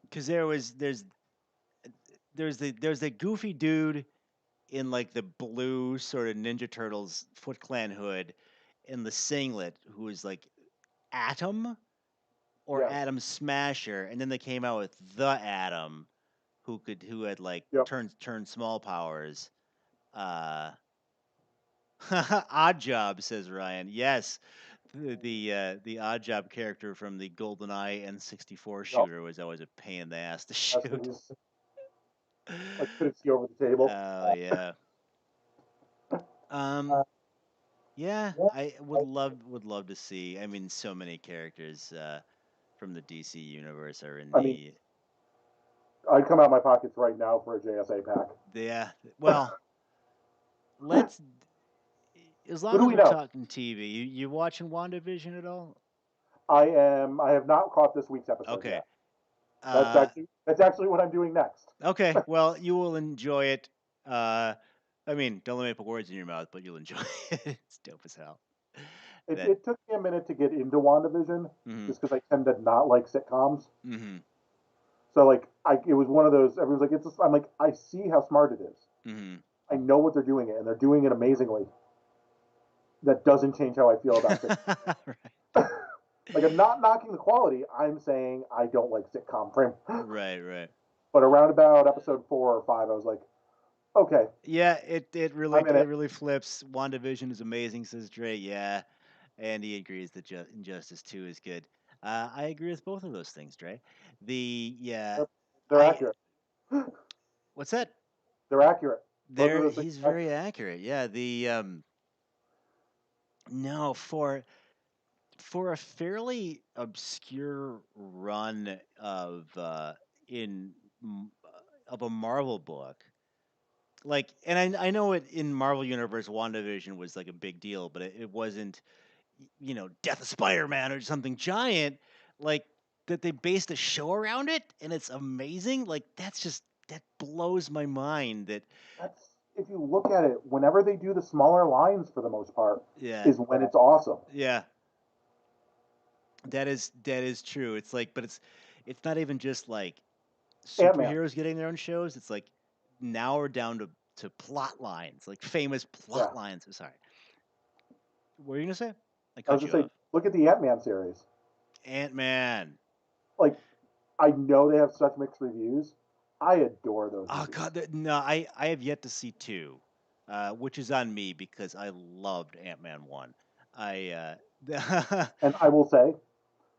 Speaker 1: because there's the goofy dude in like the blue sort of Ninja Turtles Foot Clan hood in the singlet who is like Atom or
Speaker 2: Yes.
Speaker 1: Atom Smasher, and then they came out with the Atom who had like
Speaker 2: Yep.
Speaker 1: turn small powers. Uh Odd Job, says Ryan. Yes. The Odd Job character from the GoldenEye N64
Speaker 2: Yep.
Speaker 1: shooter was always a pain in the ass to
Speaker 2: That's when
Speaker 1: shoot.
Speaker 2: he's like couldn't see over the table.
Speaker 1: Oh yeah. Um
Speaker 2: Uh,
Speaker 1: yeah,
Speaker 2: yeah.
Speaker 1: I would love to see. I mean, so many characters from the DC universe are in
Speaker 2: I mean,
Speaker 1: the
Speaker 2: I'd come out my pockets right now for a JSA pack.
Speaker 1: yeah. Well, let's as
Speaker 2: Who
Speaker 1: long
Speaker 2: do
Speaker 1: as
Speaker 2: we
Speaker 1: we're
Speaker 2: know?
Speaker 1: talking TV, you watching WandaVision at all?
Speaker 2: I am. I have not caught this week's episode
Speaker 1: Okay.
Speaker 2: yet.
Speaker 1: Uh
Speaker 2: That's actually what I'm doing next.
Speaker 1: okay. Well, you will enjoy it. Uh I mean, don't let me put words in your mouth, but you'll enjoy it. It's dope as hell. That
Speaker 2: It took me a minute to get into WandaVision
Speaker 1: mhm.
Speaker 2: just because I tend to not like sitcoms.
Speaker 1: Mhm.
Speaker 2: So like, it was one of those. Everyone's like, it's. I'm like, I see how smart it is.
Speaker 1: Mhm.
Speaker 2: I know what they're doing it, and they're doing it amazingly. That doesn't change how I feel about sitcoms.
Speaker 1: Right.
Speaker 2: Like, I'm not knocking the quality. I'm saying I don't like sitcom frame.
Speaker 1: Right, right.
Speaker 2: But around about episode 4 or 5, I was like, okay,
Speaker 1: Yeah, it really
Speaker 2: I'm in
Speaker 1: it
Speaker 2: it.
Speaker 1: really flips. WandaVision is amazing, says Dre. Yeah. and he agrees that Injustice 2 is good. I agree with both of those things, Dre. The yeah,
Speaker 2: They're, they're
Speaker 1: I
Speaker 2: accurate.
Speaker 1: what's that?
Speaker 2: They're accurate. Both of
Speaker 1: There,
Speaker 2: those things
Speaker 1: he's
Speaker 2: are
Speaker 1: very
Speaker 2: accurate.
Speaker 1: accurate. Yeah, the no for a fairly obscure run of in m- of a Marvel book. Like, and I know it in Marvel Universe, WandaVision was like a big deal, but it wasn't, Death of Spider-Man or something giant, like that they based a show around it, and it's amazing. Like that blows my mind. That
Speaker 2: That's if you look at it, whenever they do the smaller lines for the most part,
Speaker 1: yeah,
Speaker 2: is when it's awesome.
Speaker 1: yeah, that is true. It's like, but it's not even just like
Speaker 2: Ant Man.
Speaker 1: superheroes getting their own shows. It's like now we're down to plot lines, like famous
Speaker 2: Yeah.
Speaker 1: plot lines. Sorry, what were you gonna say? I
Speaker 2: I was
Speaker 1: cut
Speaker 2: gonna
Speaker 1: you
Speaker 2: say,
Speaker 1: off.
Speaker 2: look at the Ant Man series.
Speaker 1: Ant Man.
Speaker 2: Like, I know they have such mixed reviews. I adore those
Speaker 1: Oh
Speaker 2: movies.
Speaker 1: God, no, I have yet to see two, which is on me because I loved Ant Man one. I
Speaker 2: And I will say,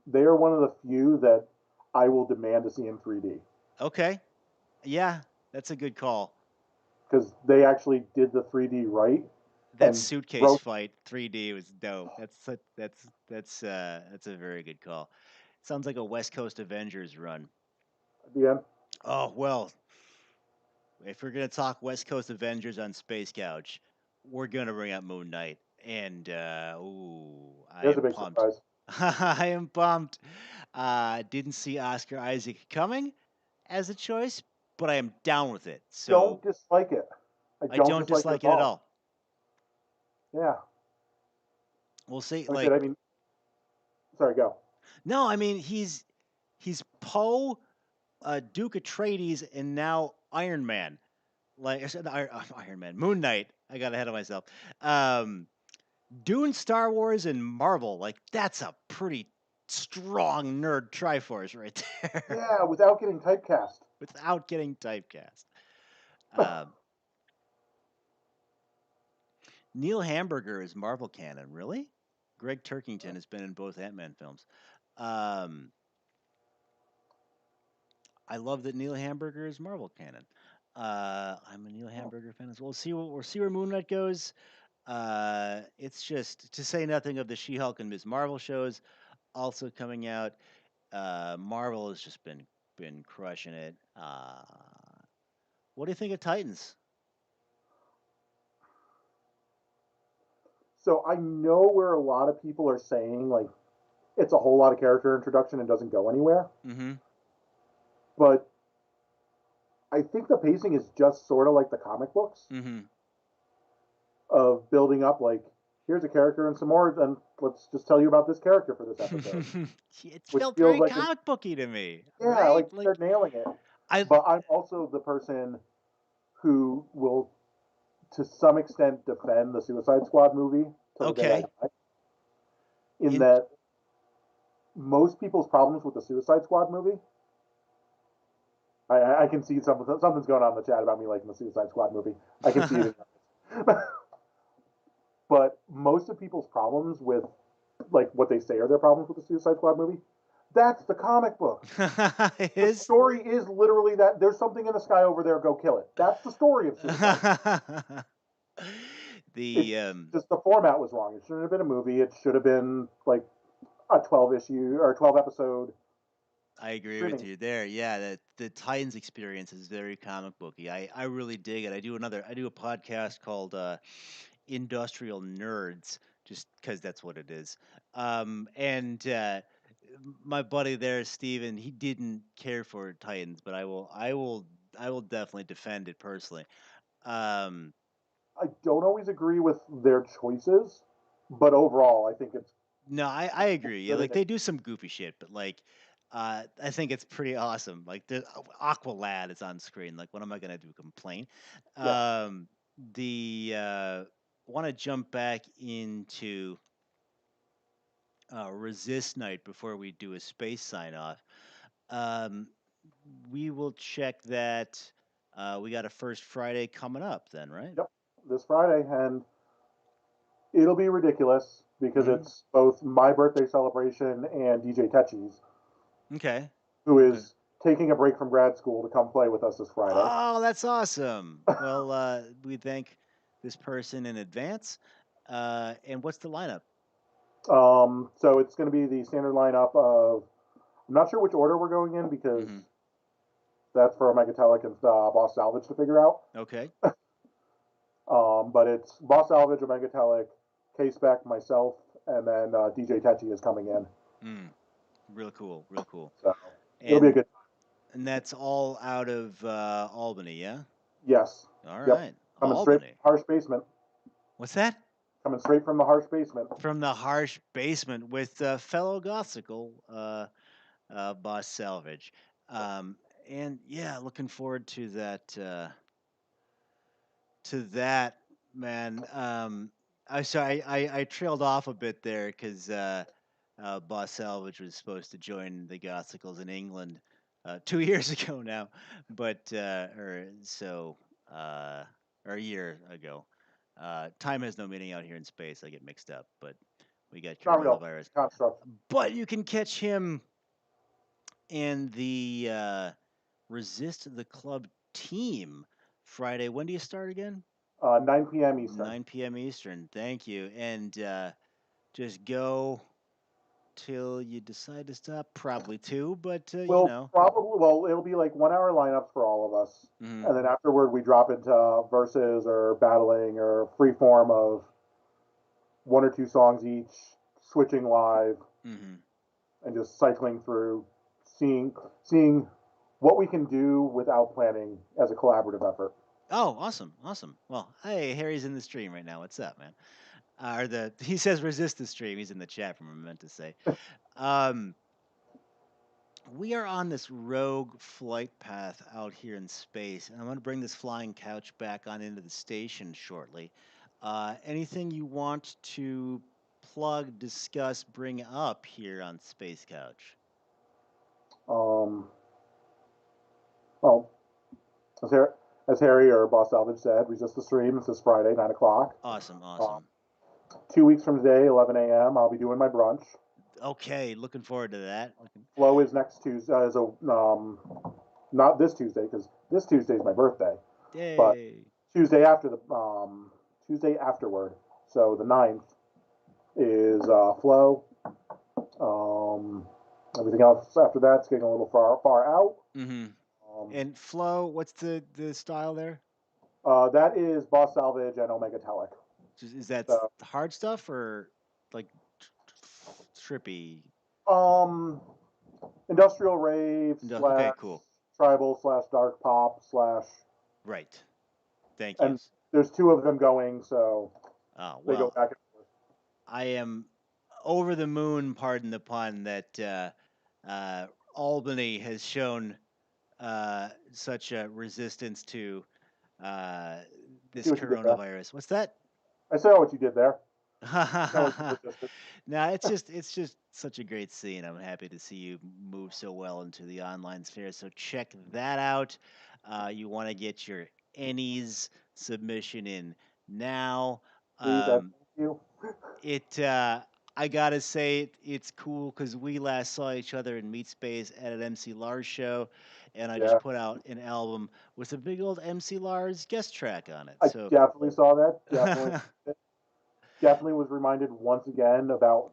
Speaker 2: they are one of the few that I will demand to see in 3D
Speaker 1: okay, yeah, that's a good call.
Speaker 2: because they actually did the 3D right
Speaker 1: That
Speaker 2: and
Speaker 1: suitcase
Speaker 2: wrote
Speaker 1: fight 3D was dope. That's a very good call. Sounds like a West Coast Avengers run.
Speaker 2: at the end.
Speaker 1: Oh well, if we're gonna talk West Coast Avengers on Space Couch, we're gonna bring up Moon Knight, and I
Speaker 2: There's a
Speaker 1: am
Speaker 2: big
Speaker 1: pumped.
Speaker 2: surprise.
Speaker 1: I am pumped. Didn't see Oscar Isaac coming as a choice, but I am down with it.
Speaker 2: Don't
Speaker 1: So
Speaker 2: dislike it. I
Speaker 1: I
Speaker 2: don't
Speaker 1: don't
Speaker 2: dislike it at
Speaker 1: dislike it at
Speaker 2: all.
Speaker 1: all.
Speaker 2: Yeah.
Speaker 1: We'll see.
Speaker 2: Like I said,
Speaker 1: Like,
Speaker 2: I mean, sorry, go.
Speaker 1: no, I mean he's Poe, Duke Atreides, and now Iron Man. Like I said, Iron Man, Moon Knight. I got ahead of myself. Um, Dune, Star Wars, and Marvel. Like that's a pretty strong nerd triforce right there,
Speaker 2: Yeah, without getting typecast.
Speaker 1: without getting typecast. Um, Neil Hamburger is Marvel canon, really? Greg Turkington has been in both Ant Man films. Um, I love that Neil Hamburger is Marvel canon. I'm a Neil Hamburger fan as well. We'll see where Moon Knight goes. It's just to say nothing of the She-Hulk and Ms. Marvel shows also coming out. Marvel has just been crushing it. What do you think of Titans?
Speaker 2: So I know where a lot of people are saying like it's a whole lot of character introduction and doesn't go anywhere,
Speaker 1: Mm-hmm.
Speaker 2: but I think the pacing is just sort of like the comic books
Speaker 1: Mm-hmm.
Speaker 2: of building up like here's a character and some more, then let's just tell you about this character for this episode,
Speaker 1: It
Speaker 2: which
Speaker 1: felt
Speaker 2: feels
Speaker 1: very
Speaker 2: like
Speaker 1: comic booky to me,
Speaker 2: yeah,
Speaker 1: right?
Speaker 2: like
Speaker 1: Like
Speaker 2: they're nailing it.
Speaker 1: I
Speaker 2: But I'm also the person who will, to some extent, defend the Suicide Squad movie till the day I
Speaker 1: okay.
Speaker 2: die. In
Speaker 1: In
Speaker 2: that, most people's problems with the Suicide Squad movie, I can see something's going on in the chat about me liking the Suicide Squad movie. I can see it. But most of people's problems with like what they say are their problems with the Suicide Squad movie, that's the comic book. The
Speaker 1: his
Speaker 2: story is literally that there's something in the sky over there, go kill it. That's the story of Suicide Squad. It's
Speaker 1: the
Speaker 2: just the format was wrong. It shouldn't have been a movie. It should have been like a 12 issue or 12 episode
Speaker 1: I agree with
Speaker 2: streaming.
Speaker 1: you there. Yeah, the Titans experience is very comic booky. I really dig it. I do a podcast called Industrial Nerds, just because that's what it is. And my buddy there, Steven, he didn't care for Titans, but I will definitely defend it personally. Um,
Speaker 2: I don't always agree with their choices, but overall, I think it's
Speaker 1: no, I agree. Yeah,
Speaker 2: good
Speaker 1: like
Speaker 2: and it,
Speaker 1: they do some goofy shit, but like I think it's pretty awesome. Like the Aqualad is on screen. Like, what am I gonna do? Complain?
Speaker 2: yeah.
Speaker 1: The Want to jump back into Resist Night before we do a space sign off. Um, we will check that. We got a first Friday coming up, then, right?
Speaker 2: Yep, this Friday, and It'll be ridiculous because
Speaker 1: Hmm.
Speaker 2: it's both my birthday celebration and DJ Tetchy's,
Speaker 1: Okay.
Speaker 2: who
Speaker 1: Okay.
Speaker 2: is taking a break from grad school to come play with us this Friday.
Speaker 1: Oh, that's awesome. Well, we thank this person in advance. And what's the lineup?
Speaker 2: So it's going to be the standard lineup of. I'm not sure which order we're going in because
Speaker 1: Hmm.
Speaker 2: that's for Megatelic and Boss Salvage to figure out.
Speaker 1: Okay.
Speaker 2: But it's Boss Salvage, Megatelic, K-Spec, myself, and then DJ Tetchy is coming in.
Speaker 1: Mm, real cool. Real cool.
Speaker 2: So it'll be a
Speaker 1: And
Speaker 2: good.
Speaker 1: and that's all out of Albany, yeah?
Speaker 2: Yes.
Speaker 1: All
Speaker 2: Yep.
Speaker 1: right.
Speaker 2: Coming straight from
Speaker 1: Albany.
Speaker 2: the harsh basement.
Speaker 1: What's that?
Speaker 2: Coming straight from the harsh basement.
Speaker 1: From the harsh basement with fellow Gothical Boss Salvage. Um, and yeah, looking forward to that, man. I trailed off a bit there because Boss Salvage was supposed to join the Gothicals in England 2 years ago now, but uh, or a year ago. Time has no meaning out here in space. I get mixed up, but we got
Speaker 2: Not real.
Speaker 1: coronavirus.
Speaker 2: Construct.
Speaker 1: But you can catch him in the Resist the Club team Friday. When do you start again?
Speaker 2: 9 p.m. Eastern.
Speaker 1: 9 p.m. Eastern. Thank you. And just go till you decide to stop. Probably two, but
Speaker 2: It'll be like 1 hour lineups for all of us.
Speaker 1: Hmm.
Speaker 2: And then afterward, we drop into verses or battling or free form of one or two songs each, switching live,
Speaker 1: Hmm.
Speaker 2: and just cycling through, seeing what we can do without planning as a collaborative effort.
Speaker 1: Oh, awesome, awesome. Well, hey, Harry's in the stream right now. What's up, man? Or the he says resist the stream. He's in the chat room. I meant to say. Um, we are on this rogue flight path out here in space, and I'm going to bring this flying couch back on into the station shortly. Anything you want to plug, discuss, bring up here on Space Couch?
Speaker 2: Um, well, as, as Harry or Boss Salvage said, resist the stream. It's this Friday, 9 o'clock.
Speaker 1: Awesome,
Speaker 2: Um,
Speaker 1: awesome.
Speaker 2: 2 weeks from today, 11 a.m. I'll be doing my brunch.
Speaker 1: Okay, looking forward to that.
Speaker 2: Flow is next Tuesday. Not this Tuesday because this Tuesday is my birthday, but
Speaker 1: Yay!
Speaker 2: Tuesday after the Tuesday afterward. So the 9th is Flow. Everything else after that's getting a little far out.
Speaker 1: Mm-hmm.
Speaker 2: Um,
Speaker 1: And Flow, what's the style there?
Speaker 2: that is Boss Salvage and Omega Telic.
Speaker 1: Is that
Speaker 2: So,
Speaker 1: hard stuff or like trippy?
Speaker 2: industrial rave
Speaker 1: Okay,
Speaker 2: slash
Speaker 1: cool.
Speaker 2: tribal slash dark pop slash,
Speaker 1: Right. Thank you.
Speaker 2: and there's two of them going, so
Speaker 1: Oh,
Speaker 2: they go
Speaker 1: well,
Speaker 2: back and forth.
Speaker 1: I am over the moon, pardon the pun, that Albany has shown such a resistance to uh,
Speaker 2: I see
Speaker 1: this
Speaker 2: what you did there.
Speaker 1: coronavirus. What's that?
Speaker 2: I saw what you did there. That was resistant.
Speaker 1: No, it's just such a great scene. I'm happy to see you move so well into the online sphere. So check that out. You want to get your Ennies submission in now.
Speaker 2: Please, I thank
Speaker 1: Um,
Speaker 2: you.
Speaker 1: it I gotta say it's cool because we last saw each other in Meat Space at an MC Lars show, and I just
Speaker 2: Yeah,
Speaker 1: put out an album with a big old MC Lars guest track on it.
Speaker 2: I
Speaker 1: So
Speaker 2: definitely saw that. Definitely was reminded once again about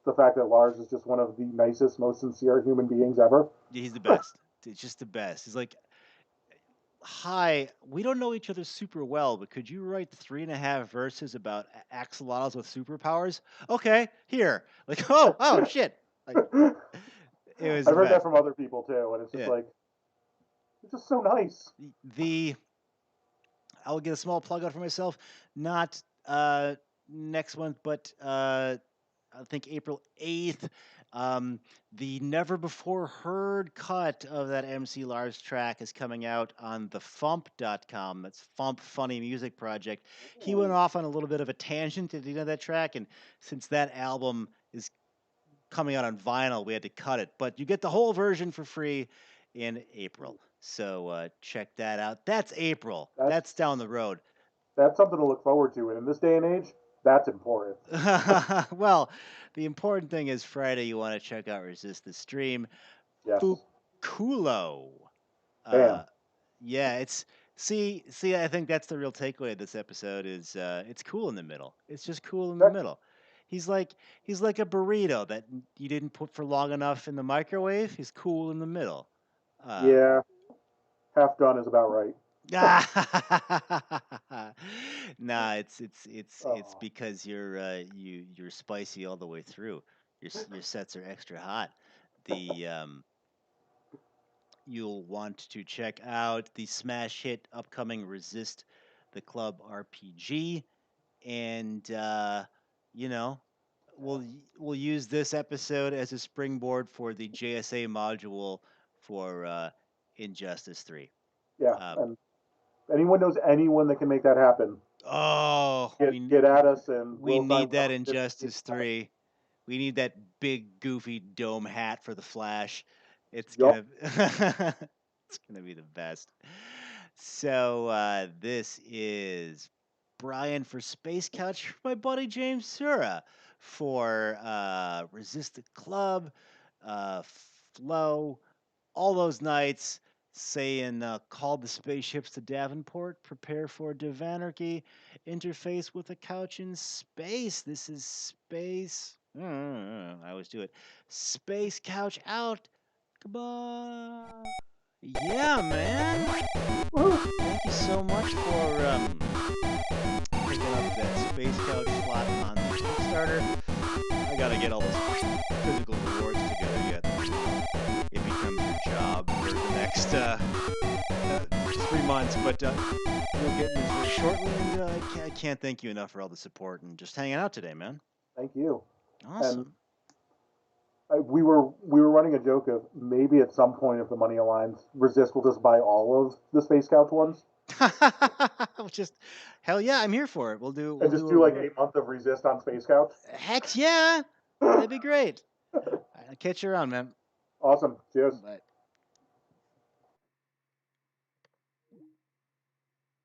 Speaker 2: the fact that Lars is just one of the nicest, most sincere human beings ever.
Speaker 1: he's the best. It's just the best. He's like, hi, we don't know each other super well, but could you write 3.5 verses about axolotls with superpowers? Okay, here. Like, oh, shit. Like, it was
Speaker 2: I've
Speaker 1: the
Speaker 2: heard that
Speaker 1: best.
Speaker 2: from other people too, and it's just
Speaker 1: Yeah.
Speaker 2: like, it's just so nice.
Speaker 1: The I'll get a small plug out for myself. Not next month, but I think April 8th. The never before heard cut of that MC Lars track is coming out on thefump.com. That's Fump Funny Music Project. He went off on a little bit of a tangent at the end of that track, and since that album is coming out on vinyl, we had to cut it. But you get the whole version for free in April. So check that out. That's April.
Speaker 2: That's
Speaker 1: That's down the road.
Speaker 2: that's something to look forward to. And in this day and age, That's important.
Speaker 1: Well, the important thing is Friday. You want to check out Resist the Stream.
Speaker 2: Yes.
Speaker 1: Fukulo.
Speaker 2: Bam.
Speaker 1: Yeah, it's see. I think that's the real takeaway of this episode is it's cool in the middle. It's just cool in the
Speaker 2: Check.
Speaker 1: middle. He's like a burrito that you didn't put for long enough in the microwave. He's cool in the middle.
Speaker 2: Yeah. Half done is about right.
Speaker 1: Nah, it's
Speaker 2: Oh.
Speaker 1: because you're spicy all the way through. Your sets are extra hot. The You'll want to check out the smash hit upcoming Resist the Club RPG, and you know we'll use this episode as a springboard for the JSA module for Injustice 3.
Speaker 2: Yeah.
Speaker 1: Um,
Speaker 2: And anyone knows anyone that can make that happen,
Speaker 1: oh,
Speaker 2: get at us and
Speaker 1: we
Speaker 2: we'll sign
Speaker 1: need that
Speaker 2: whatever
Speaker 1: Injustice 3. We need that big goofy dome hat for the Flash. It's
Speaker 2: Yup.
Speaker 1: gonna it's gonna be the best. So this is Brian for Space Couch, my buddy James Sura for Resist the Club, Flow, all those nights saying call the spaceships to Davenport, prepare for Divanarchy, interface with a couch in space. This is space. I always do it. Space couch out. Goodbye. Yeah, man. Thank you so much for picking up that space couch slot on the Kickstarter. I gotta get all those physical rewards together yet. It becomes your job for the next 3 months, but you'll get news very shortly. And I can't thank you enough for all the support and just hanging out today, man.
Speaker 2: Thank you.
Speaker 1: Awesome.
Speaker 2: And we were running a joke of maybe at some point, if the money aligns, Resist will just buy all of the Space Couch ones
Speaker 1: Just hell yeah, I'm here for it. We'll do
Speaker 2: and just do like a month of Resist on Space Couch.
Speaker 1: heck yeah, that'd be great. I'll catch you around, man.
Speaker 2: Awesome. Cheers.
Speaker 1: Bye.